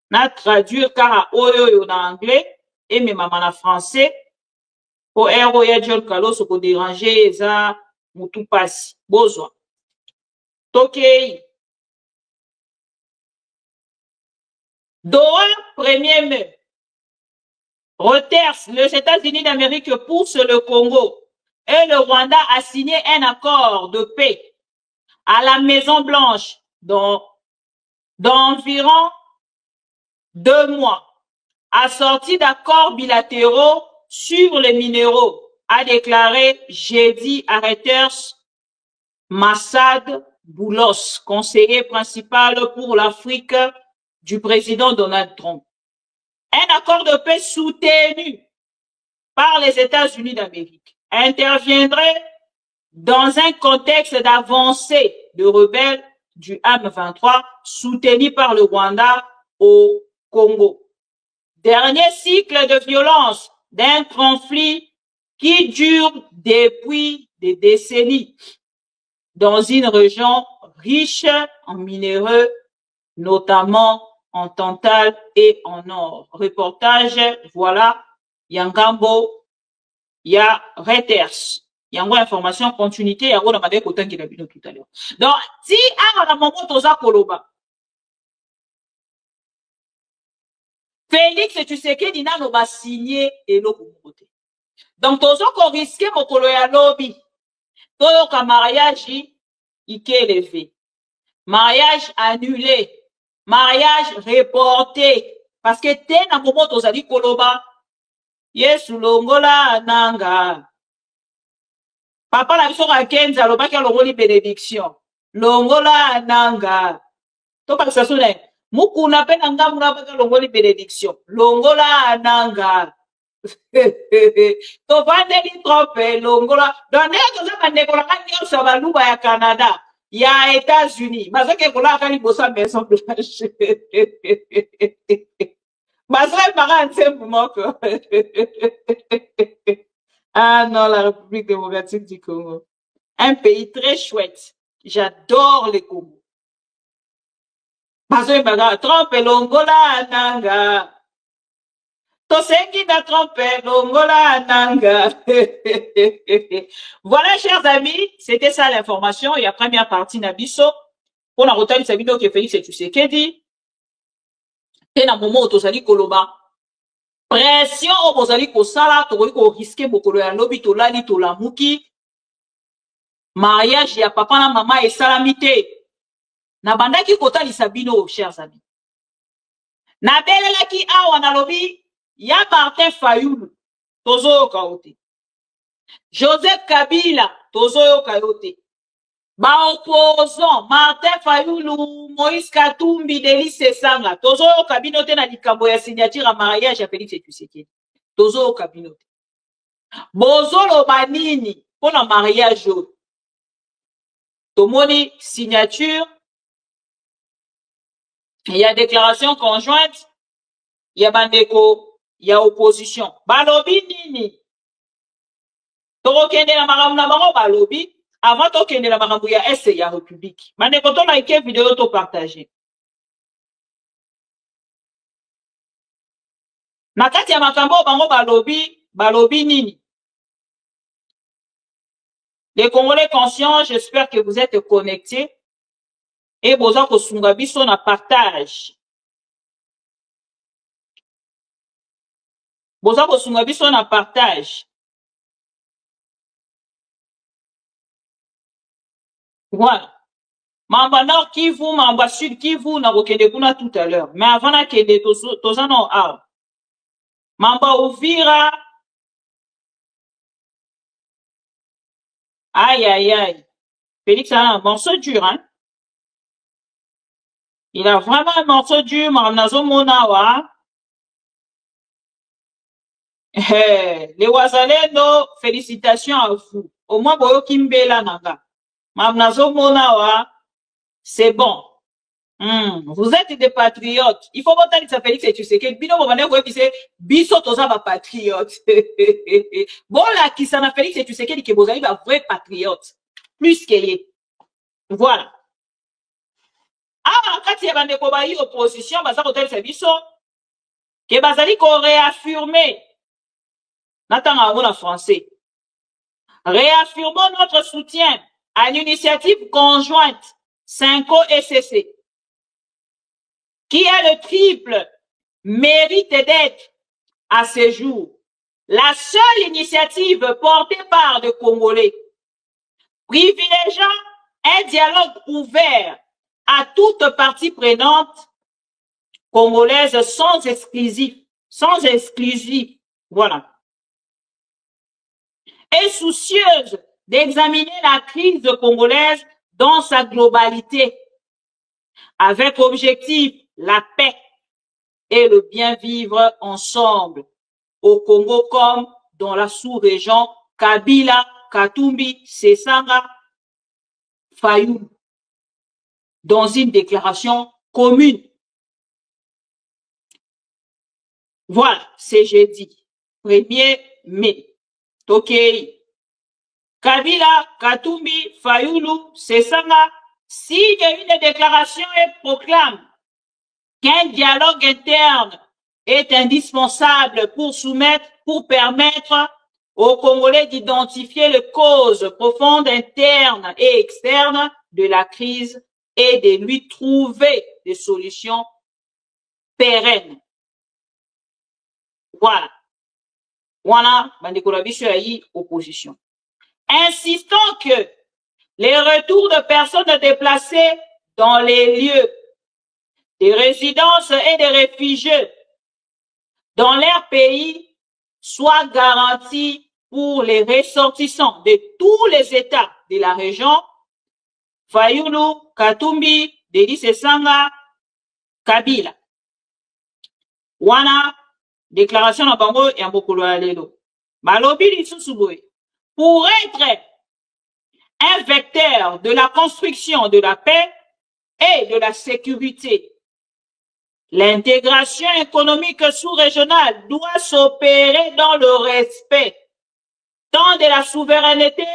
A: na traduire car oyo na anglais et même en français pour ero ya John Carlos ko déranger eza mutu pasi bozwa tokei Doha 1er mai Reuters, les États-Unis d'Amérique poussent le Congo et le Rwanda a signé un accord de paix à la Maison Blanche d'environ 2 mois assorti d'accords bilatéraux sur les minéraux a déclaré jeudi à Reuters Massad Boulos, conseiller principal pour l'Afrique du président Donald Trump. Un accord de paix soutenu par les États-Unis d'Amérique interviendrait dans un contexte d'avancée de rebelles du M23 soutenus par le Rwanda au Congo. Dernier cycle de violence d'un conflit qui dure depuis des décennies dans une région riche en minéraux, notamment en Tantal et en or. Reportage, voilà, Yangambo, ya Reuters. Yango information continuité, yango na made kotan ki na bino tout à l'heure. Donc, si a na moment toza koloba, Félix Tshisekedi nano ba signé eloko moko. Donc, tozo ko risquer mokolo ya lobi. Toyo ka mariage ike élevé. Mariage annulé. Mariage reporté. Parce que te na moment tozali koloba, Yesu longola nanga. Papa la biso ka kenza alobaki alongoli bénédiction. Longola nanga. To pa sasune. Mukuna pe nanga muna pa longoli bénédiction. Longola nanga. To vandeli trope longola. Donne to za bandeko la kanyo sa baluba ya Canada, ya États-Unis. Bazoke kola kali bosa maison blanche. Bazoke mara nsembu moko. Ah non, la République démocratique du Congo. Un pays très chouette. J'adore le Congo. Parce que Trump et l'Ongola nanga. Tosengi na Trump et l'Ongola nanga. Voilà, chers amis, c'était ça l'information. Il y a première partie Nabiso. On a retenu Sabino qui est Félix Tshisekedi. Et na moment où Tosali Koloba. Pression au bozali ko sala to ko risquer bokolo ya lobi to lali to lamuki mariage ya papa na mama et salamité na bandaki kota lisabino, chers amis. Na belelaki awa na lobi ya Martin Fayulu tozo kaote, Joseph Kabila tozo kaote, ba opposant Martin Fayulu, Moïse Katumbi, Delice Sanga, tozo kabinote na likambo ya signature ya mariage ya Félix Tshisekedi. Tozo kabinote. Bozolo banini pour la mariage. Tomoni signature. Il y a déclaration conjointe. Il y a bandeko, il y a opposition. Balobi nini. Toro kende na maramou na bango balobi. Avant to kende la makambo ya est ya République. Mane koto like vidéo to partager. Na kati ya makambo bango balobi nini. Les Congolais conscients, j'espère que vous êtes connectés et boza ko sunga biso na partage. Boza ko sunga biso na partage. Voilà. Mamba Nord Kivu, Mamba Sud Kivu, na rokende kuna tout à l'heure. Mais avant na kende tozano a. Mamba Uvira. Aïe, aïe, aïe. Félix a un morceau dur, hein. Il a vraiment un morceau dur, Marnazo Monawa. Les Wazalendo, félicitations à vous. Au moins, Boyo Kimbela Naga. Mamnazo Monawa, c'est bon. Vous êtes des patriotes. Il faut voter que ça Félix et tu sais que bino mobane vous c'est biso toza ba patriote. Bon là qui ça na Félix et tu sais que bozali ba vrai patriote. Plus que voilà. Ah quand il y a bande ko ba yi opposition ba za voter ça biso que bazali ko réaffirmer. Natanga en français. Réaffirmons notre soutien à l'initiative conjointe Cinco-SCC, qui a le triple mérite d'être à ce jour la seule initiative portée par des Congolais, privilégiant un dialogue ouvert à toute partie prenante congolaise sans exclusif, voilà. est soucieuse d'examiner la crise congolaise dans sa globalité, avec objectif la paix et le bien vivre ensemble au Congo comme dans la sous-région Kabila, Katumbi, Sesanga, Fayou, dans une déclaration commune. Voilà, c'est jeudi, 1er mai. Ok. Kabila, Katumbi, Fayoulou, Sesanga signe une déclaration et proclame qu'un dialogue interne est indispensable pour permettre aux Congolais d'identifier les causes profondes internes et externes de la crise et de lui trouver des solutions pérennes. Voilà. Voilà, opposition. Insistant que les retours de personnes déplacées dans les lieux de résidence et de réfugiés dans leur pays soient garantis pour les ressortissants de tous les États de la région, Fayoulou, Katumbi, Denis Sesanga, Kabila. Wana, déclaration na bango ya mokolo ya lelo. Malobi lisusu boye. Pour être un vecteur de la construction de la paix et de la sécurité, l'intégration économique sous-régionale doit s'opérer dans le respect tant de la souveraineté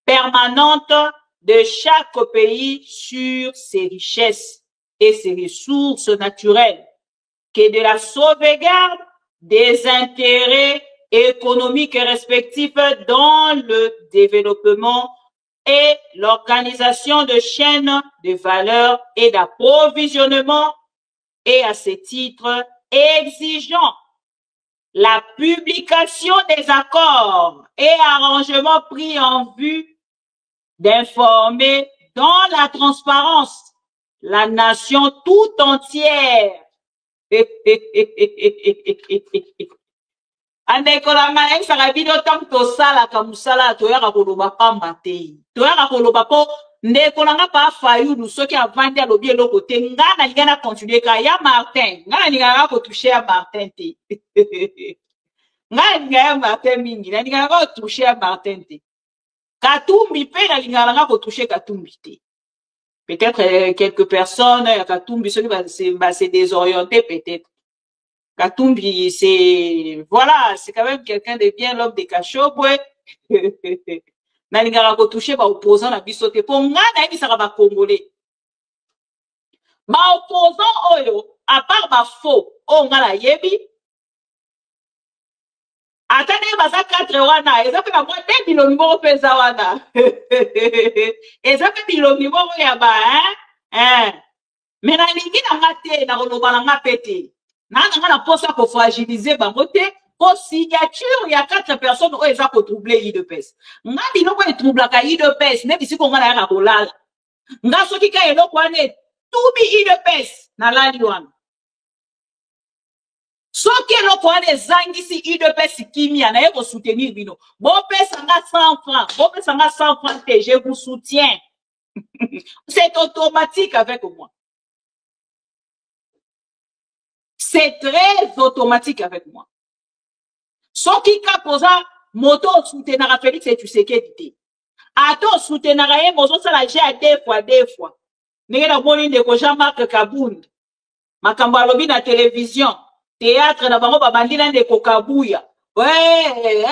A: permanente de chaque pays sur ses richesses et ses ressources naturelles que de la sauvegarde des intérêts économiques respectifs dans le développement et l'organisation de chaînes de valeur et d'approvisionnement, et à ce titre exigeant la publication des accords et arrangements pris en vue d'informer dans la transparence la nation tout entière. Andekona maeng sarabido tam tosala kamusala toyaka koloba pamba te. Toyaka koloba po ndekona nga pa Fayoulou soki avandi alobi eloko te nga na linga na continuer ka ya Martin. Nga na linga ko toucher ya Martin te. Nga na linga ya Martin mingi na linga ko toucher ya Martin te. Katumbi pe na linga ko toucher Katumbi te. Peut-être quelques personnes ya Katumbi soki va se désorienter peut-être. Katumbi, c'est, voilà, c'est quand même quelqu'un de bien, l'homme des cachots, ouais. Nalingara ko touché, ba opposant na bisote. Pour nga, na yemi sara ba congolais. Ba opposant oyo, à part ba faux, o nga la yebi. Atane baza 4 wana, eza pe na mwa te bilo numéro pesa wana. Eza pe bilo numéro ya ba, hein? Mais na lingi na nga te, na koloba na nga pete. Na posa pour fragiliser bangote pour signature il y a 4 personnes où ils ont troublé IDPS. Nga bino ko troubla ka IDPS ne bisi ko ngana ya kolala. Nga soki ka elo kwane tubi IDPS na lali wana. Soki elo kwane zangisi IDPS kimia na yeko soutenir bino. Bo pesa nga 100 francs, bo pesa nga 100 francs te, je vous soutiens. C'est automatique avec moi. C'est très automatique avec moi. Soki ka posa moto soutenara Félix et tu sais qu'est dit. Ato soutenara ye mozo sala j'ai à deux fois. Nenge na boni ndeko Jean-Marc Kabound. Makambo alobi na télévision, théâtre na bango babandi na ndeko Kabuya. Ouais,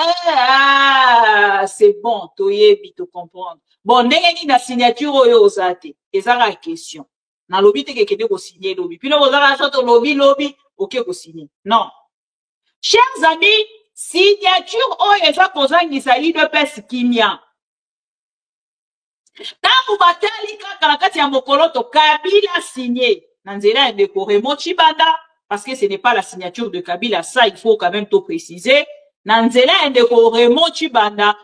A: c'est bon, toyebi to comprendre. Bon, ndenge ni na signature oyo ozate. Ezaka question. Na lobi te kekende ko signer lobi. Puis no ozaka soto lobi. Ok, vous signez. Non. Chers amis, signature o eza kozangisa IDPS kimia. Tangu batali kaka na kati ya mokolo to Kabila signé. Na nzela ndeko Raymond Tshibanda, parce que ce n'est pas la signature de Kabila, ça il faut quand même tout préciser. Na nzela ndeko Raymond Tshibanda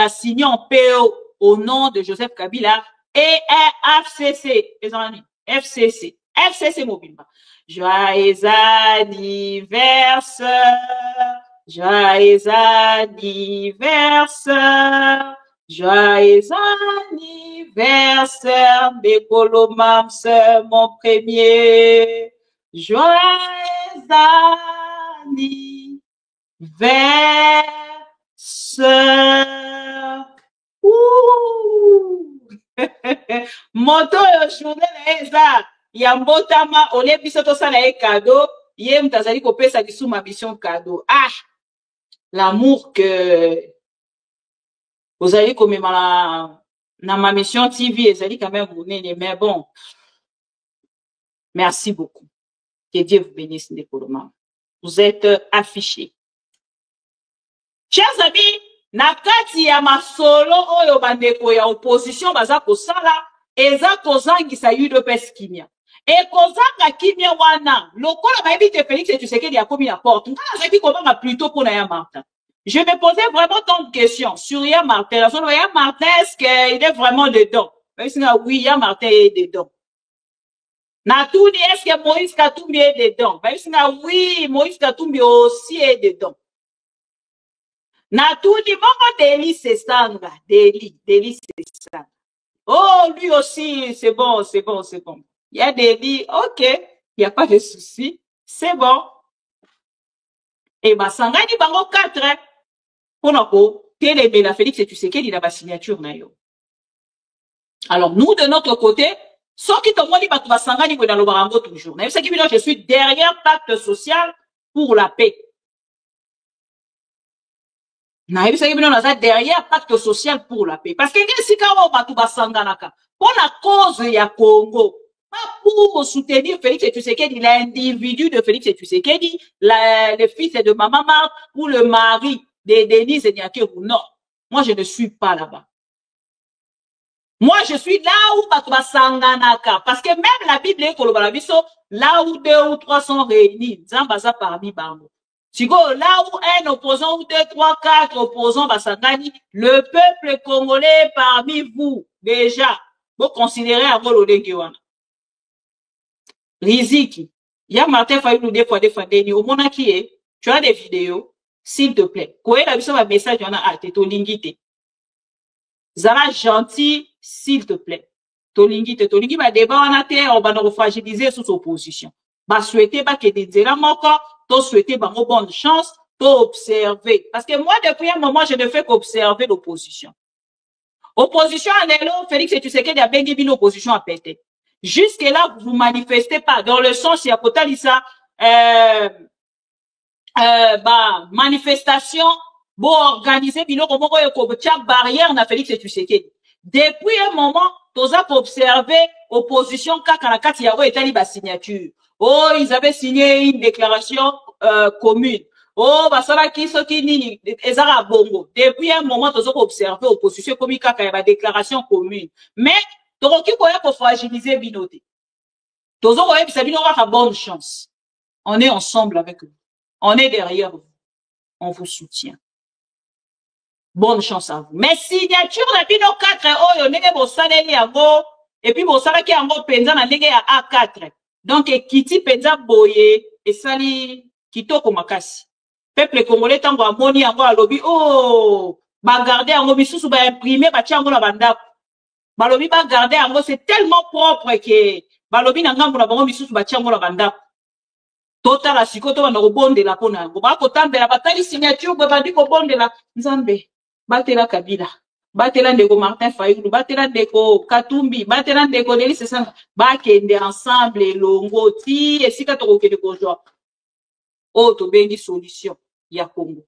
A: signé en PO au nom de Joseph Kabila et un FCC. Les amis, FCC Mobile. Joyeux anniversaire joyeux anniversaire, joyeux anniversaire, Bekolo Mams, mon premier, joyeux anniversaire. Moto yo journée na eza ya mbotama ole biso tosala ye cadeau ye mtazali kopesa biso ma mission cadeau. Ah, l'amour que vous allez comme na ma mission TV ezali quand même monene, mais bon, merci beaucoup, que Dieu vous bénisse Ndeko Mams, vous êtes affichés. Chers amis, na kati ya masolo oyo bandeko ya opposition baza kosala eza kozangisa UDPS kimia. E kozanga kimia wana lokola bayebi te Félix Tshisekedi akomi na porte. Nga nazaki kobanga plutôt pour na ya Martin. Je me posais vraiment tant de questions sur ya Martin. La zone ya Martin, est-ce qu'il est vraiment dedans? Oui, ya Martin est dedans. Natouni, est-ce que Moïse Katumbi est dedans? Oui, Moïse Katumbi aussi est dedans. Natouni, maman Deli Sesanga, Deli Sesanga. Oh, lui aussi, c'est bon, c'est bon, c'est bon. Il y a Deli, ok, il n'y a pas de souci, c'est bon. Et bah, Sangani Bango 4, pour nous, Télébé, la Félix et Tshisekedi, il a ma signature, nayo. Alors, nous, de notre côté, ce qui te dit, bah, tu vas Sangani, dans le barango toujours. Mais c'est qui je suis derrière pacte social pour la paix. Derrière pacte social pour la paix. Parce que si pour la cause ya Congo, pas pour soutenir Félix Tshisekedi, l'individu de Félix Tshisekedi, le fils de Maman Marthe ou le mari de Denise Nyakeru. Non, moi je ne suis pas là-bas. Moi je suis là où Batuba Sanganaka. Parce que même la Bible est là où 2 ou 3 sont réunis, Zambaza parmi Bango. Là où un opposant ou 2, 3, 4 opposants Basangani, le peuple congolais parmi vous, déjà, vous considérez un rôle au Lengewana. Riziki, il y a Martin Fayou des fois défendu, au monde qui est, tu as des vidéos, s'il te plaît. Quoi la mission un message, il y en a à to lingite. Zara gentil, s'il te plaît. To lingite, ma débat en a terre, on va nous fragiliser sous opposition. Bah, souhaiter, bah, que des encore, souhaiter bonne chance, observer. Parce que moi, depuis un moment, je ne fais qu'observer l'opposition. Opposition à Nélo, Félix Tshisekedi a bien dit l'opposition a pété. Jusque-là, vous manifestez pas. Dans le sens, il y a Kotalisa, manifestation, bon, organiser, bilo, comment barrière na Félix Tshisekedi. Depuis un moment, tous a observé opposition, kakanakati yago etali ba signature. Oh, ils avaient signé une déclaration commune. Oh, basala kiso kinini ezara bongo. Depuis un moment, tous ont observé opposition comme kaka ya déclaration commune. Mais toroki koya ko fragiliser binoté. Tous ont koya bisabino ka bonne chance. On est ensemble avec vous. On est derrière vous. On vous soutient. Bonne chance à vous. Mais signature na bino 4 oyo nenge bo saleli yango et puis bo sala ki yango penza na nenge ya A4. Donc, Kiti Penza Boye, et Sali Kitoko Makasi. Peuple congolais, tango amoni, ango alobi, oh, ba garder ango bisusu, ba imprimer, ba tiango la banda. Balobi ba garder ango, c'est tellement propre que, balobi nangambo la bango bisusu, ba tiango la banda. Total la sikoto, ba bonde la pona. Ba kotambe la batali signature, ba bandi ko bonde la, Nzambe, batela Kabila. Batela Ndeko Martin Fayulu, batela Ndeko Katumbi, batela Ndeko Deli Sesanga, bakende ensemble longo ti esika tokokende kozwa. Oh, to bengi solution ya Congo.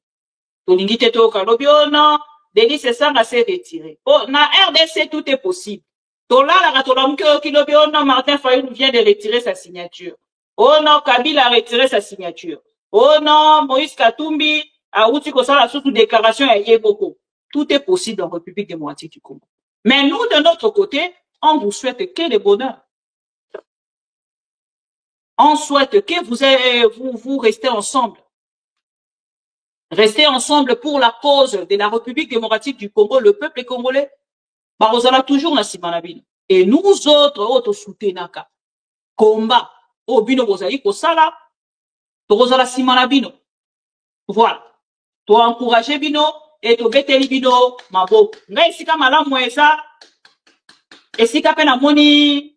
A: To lingite to kalobi oh non, Deli Sesanga s'est retiré. Oh, na RDC tout est possible. To la la to la mke kilobi oh non, Martin Fayulu vient de retirer sa signature. Oh non, Kabila a retiré sa signature. Oh non, Moïse Katumbi a outi kosala sous déclaration ya Yeboko. Tout est possible en République démocratique du Congo. Mais nous, de notre côté, on vous souhaite que le bonheur. On souhaite que vous restez ensemble. Restez ensemble pour la cause de la République démocratique du Congo, le peuple congolais. Barozala toujours na simanabino. Et nous autres soutenaka. Combat. Obino bozali kosala. Barozala simanabino. Voilà. to encourager bino et to beteli bino maboko ngai esika malamu eza esika pe na moni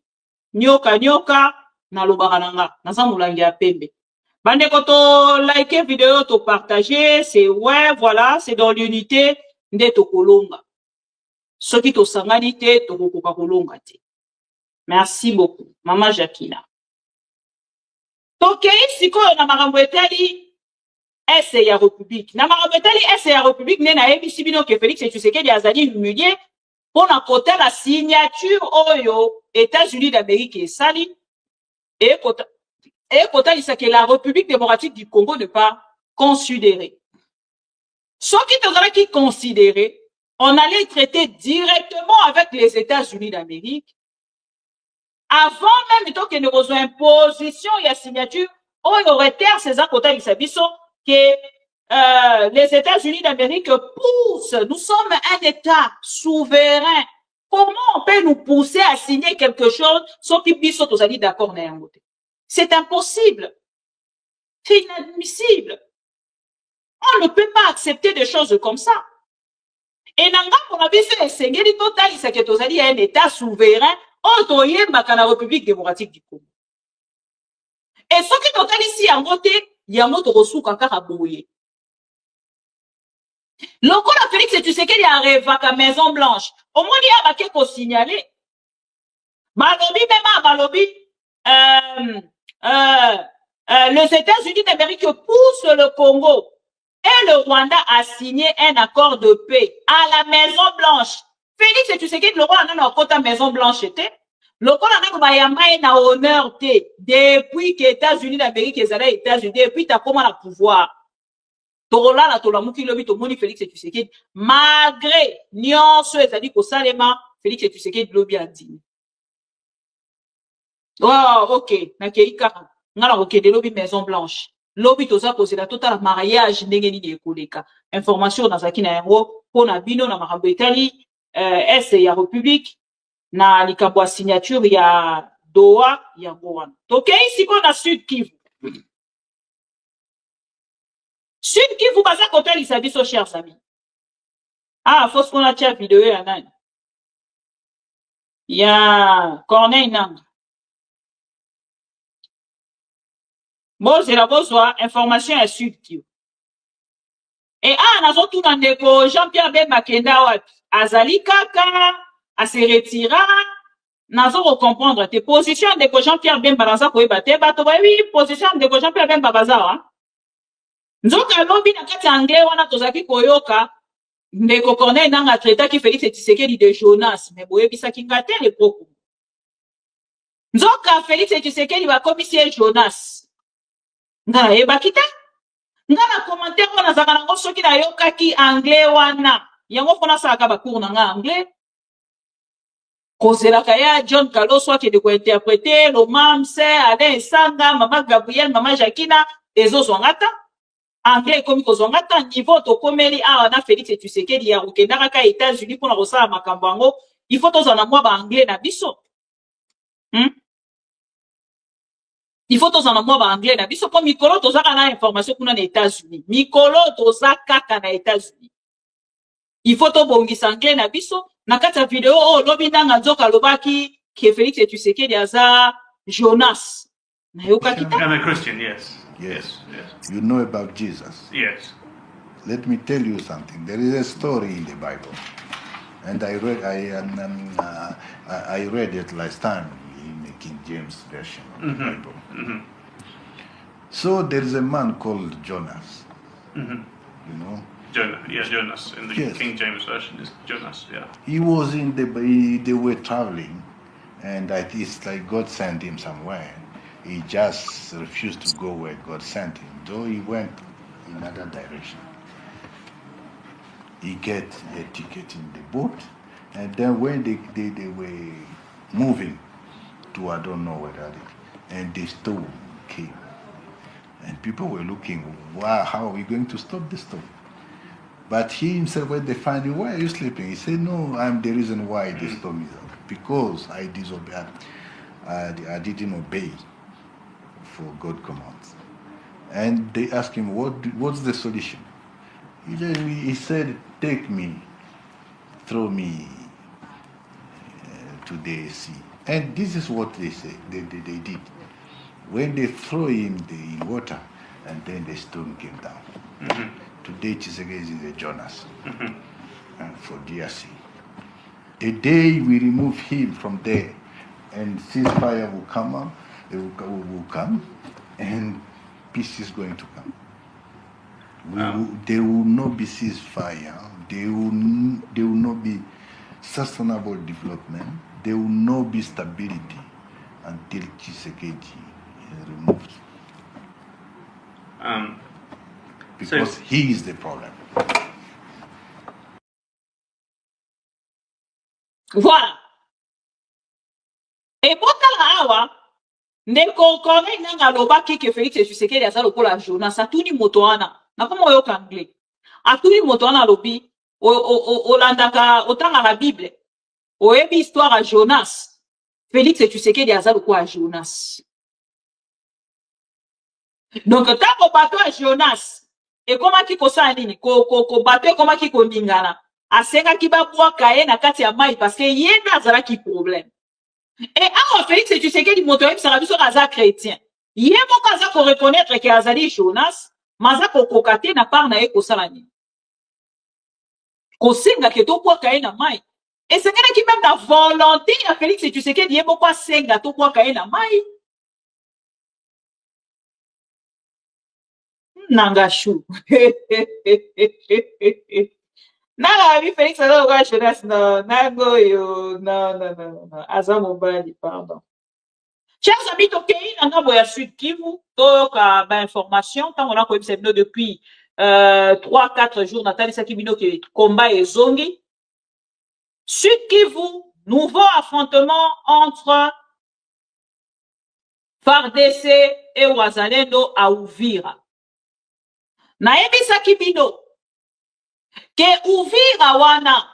A: nyoka na lobaka nanga naza molangi ya pembe bandeko to like vidéo to partager c'est ouais voilà c'est dans l'unité nde to kolonga soki to sangani te to kokoka kolonga te merci beaucoup mama Jacquina tokei sikoyo na makambo etali ese ya République na makambo etali ese ya République nde nayebisi bino ke Félix Tshisekedi azali humilié pona kota la signature oyo États-Unis d'Amérique esali et kota que la République démocratique du Congo ne pas considérer. Ce qui est considéré, on allait traiter directement avec les États-Unis d'Amérique avant même que nous avons une position et une signature, on aurait terre ces côté que les États-Unis d'Amérique poussent. Nous sommes un État souverain. Comment on peut nous pousser à signer quelque chose sans qu'ils puissent être d'accord? C'est impossible. C'est inadmissible. On ne peut pas accepter des choses comme ça. Et nanga on a vu ce sengeli total c'est que tozali un État souverain autoyé makana République démocratique du Congo. Et ce qui total ici en côté yango to resuka kaka boye. Lokola Félix Tshisekedi a revaka Maison Blanche. Au moins il y a baké ko signaler. Balobi même balobi les États-Unis d'Amérique poussent le Congo et le Rwanda a signé un accord de paix à la Maison Blanche. Félix Tshisekedi le roi a un Maison Blanche était. Le roi a un honneur depuis que les États-Unis d'Amérique les États-Unis depuis t'as comment le pouvoir. Torola la tolamuki lobi to moni Félix Tshisekedi malgré nyonso ezali ko salema Félix Tshisekedi lobi a dit. Oh, ok. Nakeika. Ngala ok de lobby Maison Blanche. Lobby toza cause la total mariage ndenge ni ekoleka. Information dans akina yango pona bino na makambo etali ese ya République na likambo signature ya Doha ya Gowan. Ok ici qu'on a Sud Kivu. Sud Kivu baza côté lisabiso chers amis. Ah, faut qu'on a tia vidéo ya nani. Ya Corneille Nanga. Bon, c'est la bonne information à Sud Kivu. Et nazo tout dans ndeko Jean-Pierre Bemba Kenda wapi. Azali kaka, a se retira. Nazo comprendre tes positions ndeko Jean-Pierre Bemba naza koyeba te bato ba oui, position ndeko Jean-Pierre Bemba baza. Nzoka lobi na kati anglais wana tozaki koyoka ndeko Corneille Nanga traita ki Félix Tshisekedi de Jonas, mais boyebisa kingate le poko. Nzoka Félix Tshisekedi ba commissaire Jonas. Ngala yeba kita ngala commentaire wana zaka nango soki na yoka ki anglais wana yango fona saka ba cours nanga anglais kozela kaya John Kaloso qui de ko interpréter le mamse Alain Sanga mama Gabriel mama Jacquina ezo zongata anglais comme ko zongata niveau to komeli na Félix Tshisekedi ya okendaka ka États-Unis pour na kosala makambo ngo il faut tozana mwa ba anglais na biso il faut tous en avoir anglais na biso comme mikolo tozaka na information kuna na États-Unis mikolo tozaka na États-Unis il faut to bongisa anglais na biso na kati vidéo lobi ndanga nzoka lobaki ke Félix Tshisekedi aza Jonas na yoka kita.
E: I'm a Christian, yes.
F: Yes. You know about Jesus.
E: Yes.
F: Let me tell you something. There is a story in the Bible, and I read it last time. King James version of the Bible. So there is a man called Jonas. You know?
E: Jonas. In the King James version is Jonas, yeah.
F: He was they were traveling, and it's like God sent him somewhere. He just refused to go where God sent him, though he went in another direction. He get a ticket in the boat, and then when they were moving to I don't know where that is, and the storm came, and people were looking, wow, how are we going to stop the storm? But he himself, when they find him, why are you sleeping? He said, no, I'm the reason why the storm is up, because I disobeyed. I didn't obey for God's commands. And they asked him, what's the solution? He said, take me, throw me to the sea. And this is what they say, they did. When they throw him in the water, and then the stone came down. Mm-hmm. Today, Tshisekedi is a Jonas for DRC. The day we remove him from there, and ceasefire will come up, will come, and peace is going to come. There will not be ceasefire. There will not be sustainable development. There will not be stability until Tshisekedi is removed. Because he is the problem.
A: Voilà. Et botala awa ndeko kore nanga loba kike Félix Tshisekedi asa lokola Jonas atuni moto wana na koma oyoka anglais atuni moto wana lobi olandaka otanga la Bible oyebi histoire à Jonas Félix Tshisekedi asa lokola Jonas. Donc tango bato à Jonas et comment ki kosala nini ko bato comment ki koningana asenga ki ba bwaka ye na kati ya mai parce que ye na azala ki problème. Et awa Félix Tshisekedi moto yebi saka biso aza chrétien. Ye moko aza ko reconnaître que azali Jonas, maza ko kokate na part na ye kosala nini. Kosenga ke to bwaka ye na mai. Et c'est qui même la volonté à Félix Tshisekedi ye moko asenga to bwaka ye na mai. Nangashu. Nala vi Félix aza Jonas non nago yo non aza mobali pardon. Chers amis tokei nanga boya Sud Kivu toyoka ba information tant on a connu cette depuis 3-4 jours natali saki bino ke combat ezongi. Sud Kivu nouveau affrontement entre FARDC et Wazalendo à Uvira. Naebisaki bino ke Uvira wana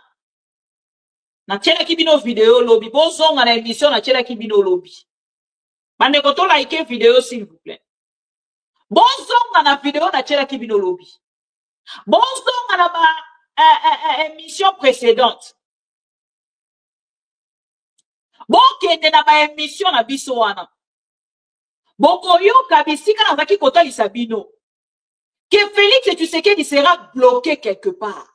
A: na tshela kibino video lobby bozonga na émission na tshela kibino lobby bande ko to like video s'il vous plaît bozonga na video na tshela kibino lobby bozonga na ba émission précédente bokende na ba émission na biso wana bokoyoka bisika na zaki kotalisa bino que Félix Tshisekedi sera bloqué quelque part.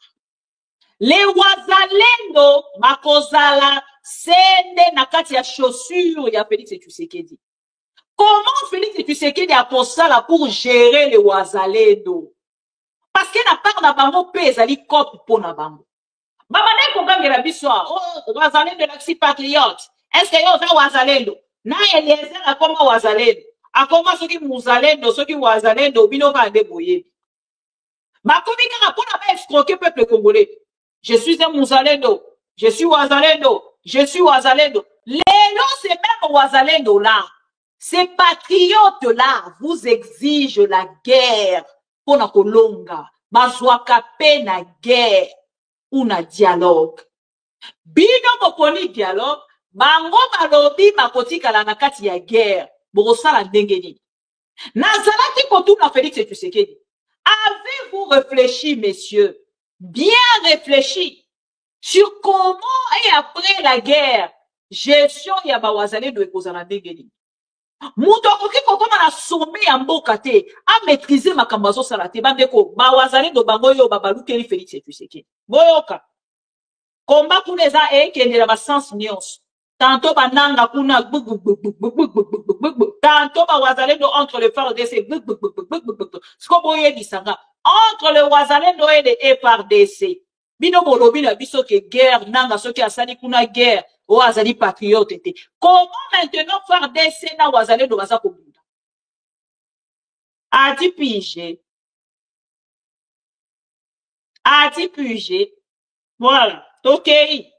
A: Les Wazalendo makozala sende na kati ya chaussure ya Félix Tshisekedi. Comment Félix Tshisekedi a kosala pour gérer les Wazalendo? Parce que na part na bango pe ezali cop po na bango. Babane kongangela biso oh Wazalendo l'axi patriote. Est-ce que yo za Wazalendo? Na Eliezer akoma Wazalendo. Akoma soki Muzalendo soki Wazalendo bino ka ndeboye. Bakomi kaka pona ba escroquer peuple congolais. Je suis un Muzalendo, je suis Wazalendo, je suis Wazalendo. Lélo, c'est même Wazalendo là. Ces patriotes là vous exigent la guerre pour na kolonga. Bazwaka pe na guerre ou na dialogue. Bino mokoni dialogue, bango balobi makotika la na kati ya guerre. Borosala ndenge nini. Nazalaki kotuna Félix Tshisekedi. Avez-vous réfléchi, messieurs? Bien réfléchi sur comment et après la guerre gestion ya ba Wazalendo ekozala ndenge nini. Muto akoki kokoma na sommet ya mboka te a maîtriser makambo azosala te bandeko ba Wazalendo bango yo babalukeli Félix Tshisekedi. Boyoka komba kuna eza ekendela ba sens nyonso. Tantôt bananga kuna tantôt ba Wazalendo entre le FARDC sko boye bisanga entre le Wazalendo et le FARDC bino bolobi na biso ke guerre nanga soki asali kuna guerre o azali patriote te. Comment maintenant FARDC na Wazalendo baza kobunda ati pige voilà okay.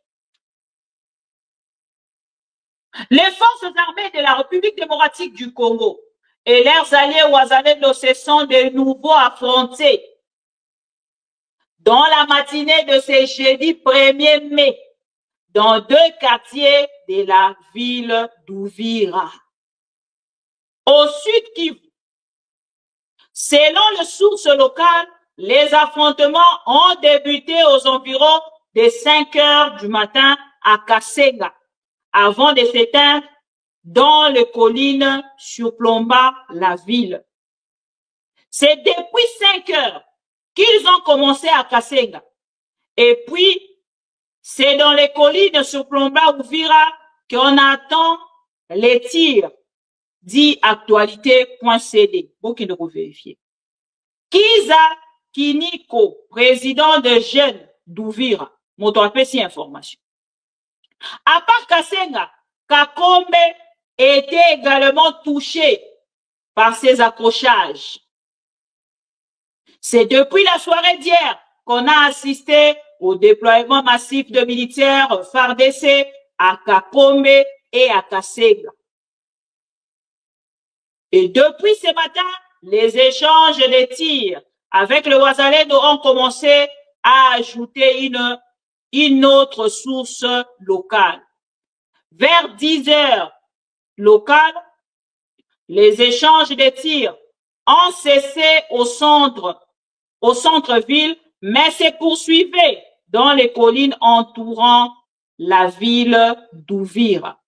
A: Les forces armées de la République démocratique du Congo et leurs alliés Wazalendo se sont de nouveau affrontés dans la matinée de ce jeudi 1er mai dans 2 quartiers de la ville d'Uvira. Au sud Kivu, selon les sources locales, les affrontements ont débuté aux environs de 5 heures du matin à Kasenga, avant de s'éteindre dans les collines surplombant la ville. C'est depuis 5 heures qu'ils ont commencé à Kasenga. Et puis, c'est dans les collines surplombant Uvira qu'on attend les tirs, dit actualité.cd. Vous qui nous vérifiez. Kiza Kiniko, président de jeunes d'Uvira, m'ont appelé information. À part Kasenga, Kakombe était également touché par ces accrochages. C'est depuis la soirée d'hier qu'on a assisté au déploiement massif de militaires FARDC à Kakombe et à Kasenga. Et depuis ce matin, les échanges de tirs avec le Wazalendo ont commencé à ajouter une autre source locale. Vers 10 heures locales, les échanges de tirs ont cessé au centre-ville, mais se poursuivaient dans les collines entourant la ville d'Uvira.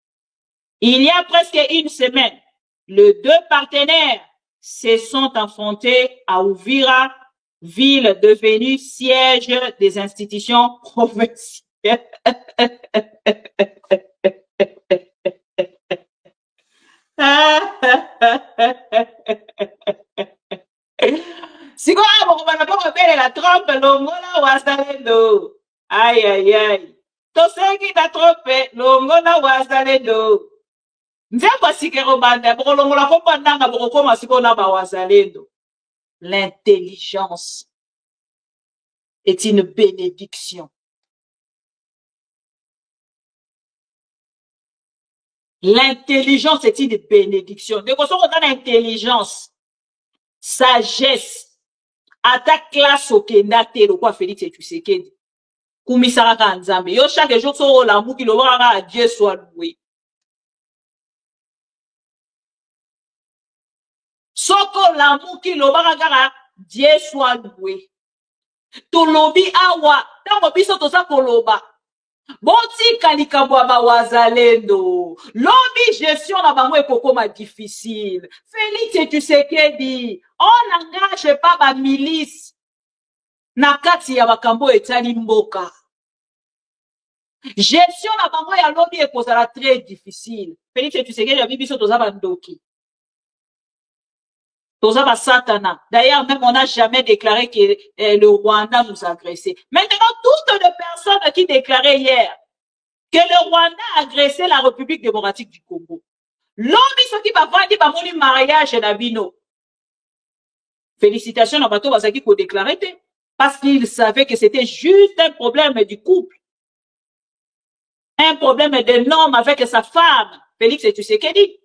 A: Il y a presque une semaine, les deux partenaires se sont affrontés à Uvira, ville devenue siège des institutions provinciales. Sikoyo bokobana mpo kobelela trompe longola Wazalendo. Aïe aïe aïe. Tosengi na trompe longola Wazalendo. Nzembo sikero banda bokolongola komba ndanga bokokoma sikoyo na Wazalendo. L'intelligence est une bénédiction. L'intelligence est une bénédiction. De quoi on a l'intelligence, sagesse, attaque classe au Kendate, le quoi Félix et Tshisekedi. Kumisaraka Nzambe. Yo chaque jour so la mouki le wara Dieu soit loué. Soko la mouki le wara Dieu soit loué. To lobi awa, tango biso to sa koloba. Boti kalikabwa ba Wazalendo. Lobby gestion na bango ekokoma difficile. Félix Tshisekedi, on n'engage pas ba milice na kati ya bakambo etali mboka. Gestion na bango ya lobby ekozala très difficile. Félix Tshisekedi abi biso toza bandoki. Toza ba satana. D'ailleurs, même on n'a jamais déclaré que le Rwanda nous agressait. Maintenant, toutes les personnes qui déclaraient hier que le Rwanda a agressé la République démocratique du Congo. L'homme qui va vendre un mariage d'Abino. Félicitations à Bato Bazaki pour déclarer parce qu'il savait que c'était juste un problème du couple. Un problème d'un homme avec sa femme. Félix Tshisekedi.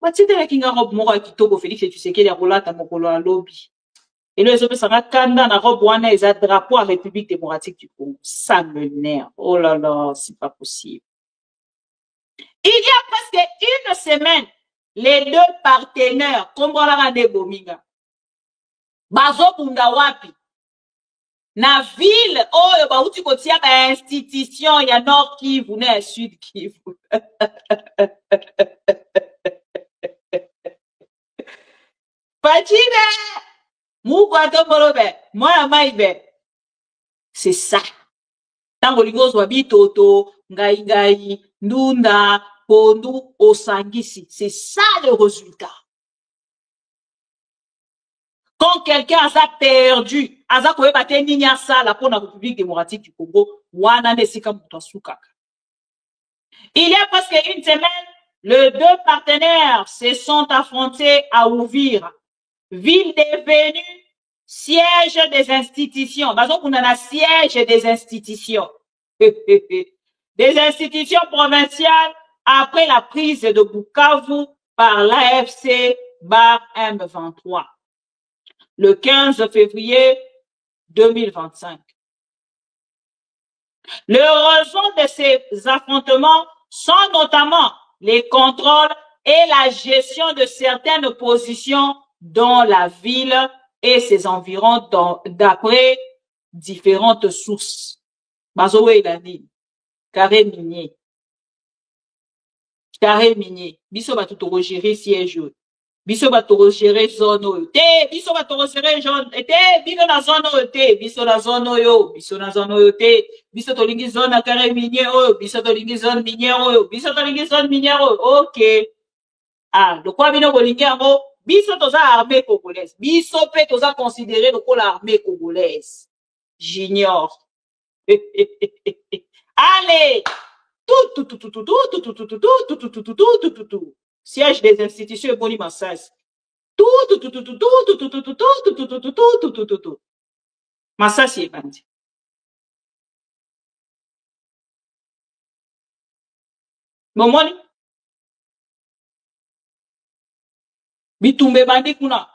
A: Batite kinga robe moko kitoko Félix Tshisekedi a rolata mokolo a lobby. Et le zobe sanga kanda na robe wana eza drapeau à République démocratique du Congo. Ça m'énerve. Oh là là, c'est pas possible. Il y a presque une semaine, les deux partenaires, Kombola de Bominga, Bazo Bunda Wapi, na ville, oh, ba uti kotia ba institution, ya Nord Kivu, na Sud Kivu. Pachine! C'est ça. Tango ligos wabi toto, ngai, ndunda, pondu, osangisi. C'est ça le résultat. Quand quelqu'un a perdu, aza koe bate ninya sala pour la République démocratique du Congo, wana nesika mutasukaka. Il y a presque une semaine, les deux partenaires se sont affrontés à Uvira. Ville devenue siège des institutions. Parce qu'on a siège des institutions. Des institutions provinciales après la prise de Bukavu par l'AFC bar M23. Le 15 février 2025. Les raisons de ces affrontements sont notamment les contrôles et la gestion de certaines positions dans la ville et ses environs d'après différentes sources. Bazowe Elani, carré minier. Carré minier. Biso ba tout gérer siège. Biso ba tout gérer zone oyo. Te, biso ba tout gérer zone. Te, biso na zone oyo te, biso na zone oyo, biso na zone oyo te. Biso to lingi zone na carré minier oyo, biso to lingi zone minière oyo, biso to lingi zone minière oyo. OK. Ah, le quoi bino bolingi yango, biso toza armée congolaise. Biso pe toza considéré comme l'armée congolaise. J'ignore. Allez, tout. Siège des institutions Boni Massas. Tout. Massas est bandi. Momoni. Bitumbe bandi kuna.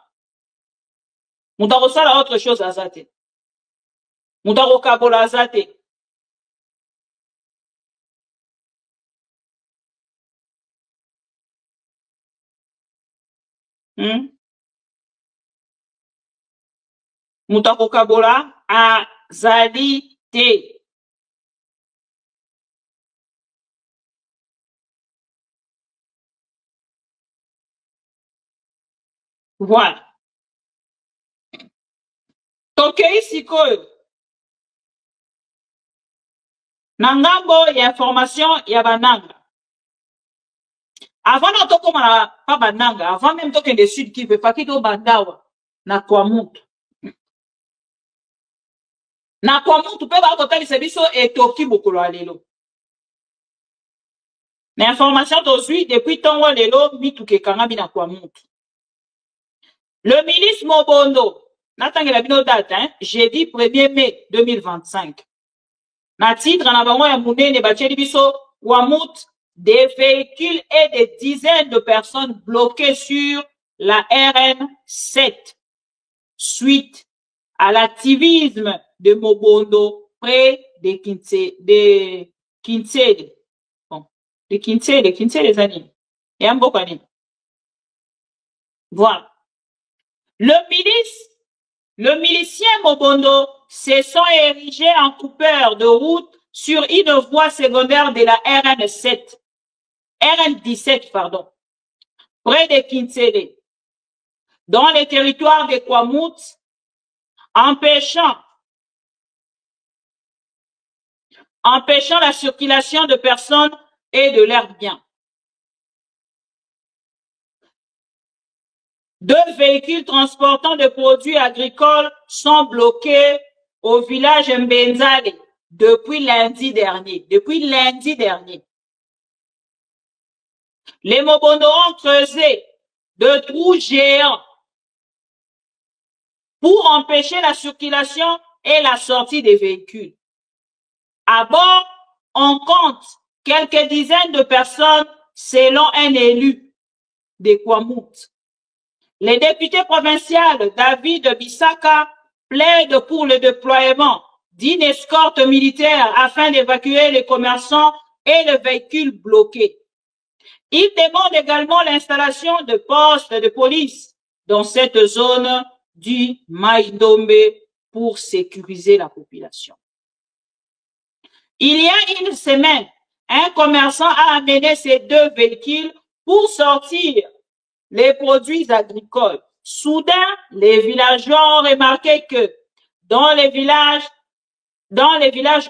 A: Mutako sala autre chose azate. Mutako kabola azate. Mutako kabola azali te. Voilà. Tokei sikoyo. Nangambo ya information ya bananga. Avant de toko mana pa bananga, avant même toke de sud qui veut pas kito bandawa na kwa mutu. Na kwa mutu pe ba kotali sebiso etoki bokolo alelo. Na information tozui depuis tongo lelo mituke kangami na kwa mutu. Le ministre Mobondo, natangela bino date, hein, jeudi 1er mai 2025. Na titre na bango ya munene bacheli biso Wamut, des véhicules et des dizaines de personnes bloquées sur la RN7 suite à l'activisme de Mobondo près de Kinsele. Bon, de Kinsele les amis. Et un beau canin. Voilà. Le milicien Mobondo se sont érigés en coupeur de route sur une voie secondaire de la RN17, pardon, près de Kinsele, dans les territoires de Kwamut, empêchant la circulation de personnes et de leurs biens. 2 véhicules transportant des produits agricoles sont bloqués au village Mbenzale depuis lundi dernier. Les Mobondo ont creusé de trous géants pour empêcher la circulation et la sortie des véhicules. À bord, on compte quelques dizaines de personnes selon un élu de Kwamut. Le député provincial David Bissaka plaide pour le déploiement d'une escorte militaire afin d'évacuer les commerçants et les véhicules bloqués. Il demande également l'installation de postes de police dans cette zone du Maïdombe pour sécuriser la population. Il y a une semaine, un commerçant a amené ces 2 véhicules pour sortir les produits agricoles. Soudain, les villageois ont remarqué que dans les villages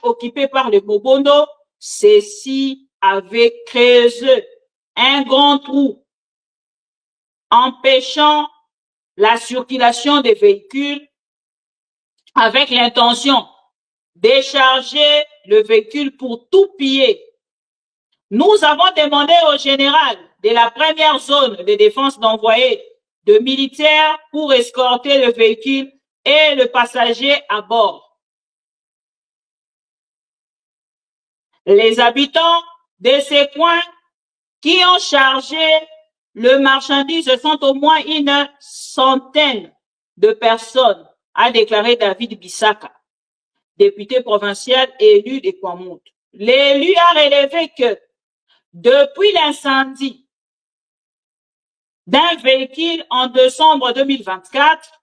A: occupés par les Mobondo, ceux-ci avaient creusé un grand trou, empêchant la circulation des véhicules avec l'intention de décharger le véhicule pour tout piller. Nous avons demandé au général de la première zone de défense d'envoyer de militaires pour escorter le véhicule et le passager à bord. Les habitants de ces coins qui ont chargé le marchandise sont au moins une centaine de personnes, a déclaré David Bissaka, député provincial élu de Kwamut. L'élu a relevé que depuis l'incendie d'un véhicule en décembre 2024,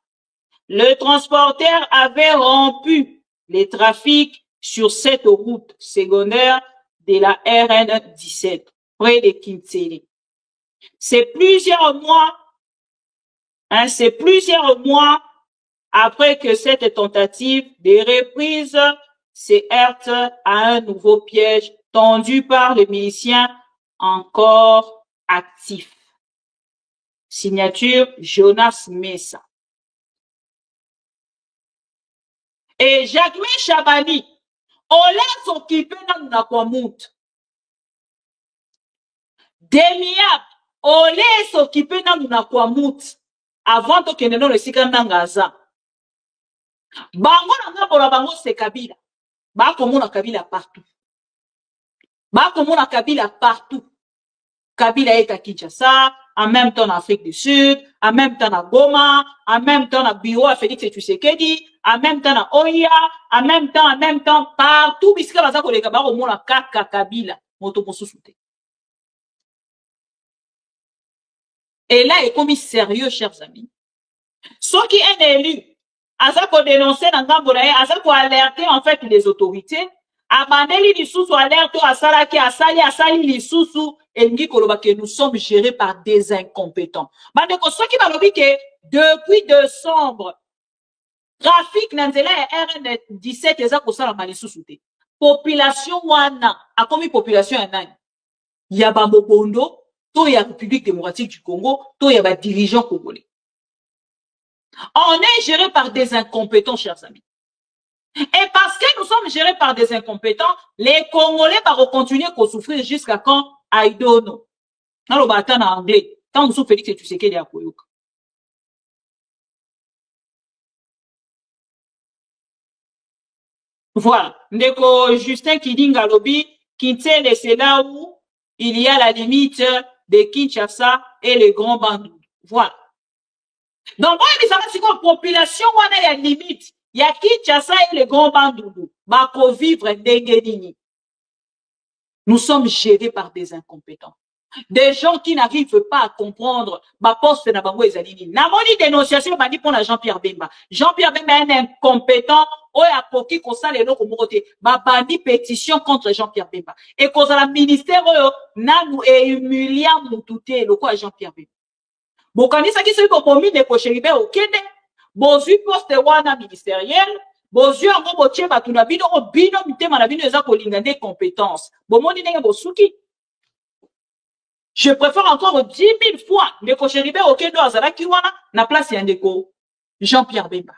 A: le transporteur avait rompu les trafics sur cette route secondaire de la RN 17, près de Kintsele. C'est plusieurs mois après que cette tentative de reprise se heurte à un nouveau piège tendu par les miliciens encore actifs. Signature Jonas Mesa. Et Jacquemin Chabani, on l'a occupé dans la Kwamout. Demiab, on l'a occupé dans la Kwamout. Avant que nous ne le sigan dans Gaza. Bango na bola bango c'est Kabila. Ba komona Kabila partout. Ba komona Kabila partout. Kabila est à Kinshasa, en même temps en Afrique du Sud, en même temps à Goma, en même temps à Bureau à Félix Tshisekedi, en même temps à Oya, en même temps partout puisque baza koleka ba komona kaka Kabila moto mosusute. Et là, il est commis sérieux, chers amis. Ceux qui est élu, à ça qu'on dénoncer dans Gamboulaye, à ça qu'on alerter en fait les autorités, à Mandeli Lissoussou alerte à Salaki, à Sali Lissoussou, et que nous sommes gérés par des incompétents. Mandeko, ceux qui m'ont dit que depuis décembre, trafic Nanzela et RN 17, et ça qu'on s'en a Lissoussou. Population wana, a combien population en Nani? Yabambo Bondo, to ya République démocratique du Congo, to ya ba dirigeants congolais. On est géré par des incompétents, chers amis. Et parce que nous sommes gérés par des incompétents, les Congolais vont continuer à souffrir jusqu'à quand? I don't know. Dans le bâton en anglais, quand nous sommes Félix Tshisekedi à Koyoka. Voilà. Ndeko Justin Kidinga Lobi, Kintsele, c'est là où il y a la limite de Kinshasa et les grands bandits. Voilà. Donc, moi, il y a une population où il y a une limite. Il y a Kinshasa et les grands bandits. Bako vivre d'Engedini. Nous sommes gérés par des incompétents. Des gens qui n'arrivent pas à comprendre ma poste na bango ezalini. Na moni dénonciation bandi pour Jean-Pierre Bemba. Jean-Pierre Bemba est un incompétent. Oya koki kosala eloko mokote. Ba bandi pétition contre Jean-Pierre Bemba. Et koza la ministère oyo nanu e humilia mutute loko à Jean-Pierre Bemba. Bokanisa ki soki kokomi de kosheribe okende. Bozui poste wana ministériel. Bozui ango botie batu na bino bino mitema na bino eza kolinga des compétences. Bomoni ndenge bosuki. Je préfère encore 10 000 fois le cocheribe au Kendo Azala Kiwana na place Yandeko Jean-Pierre Bemba.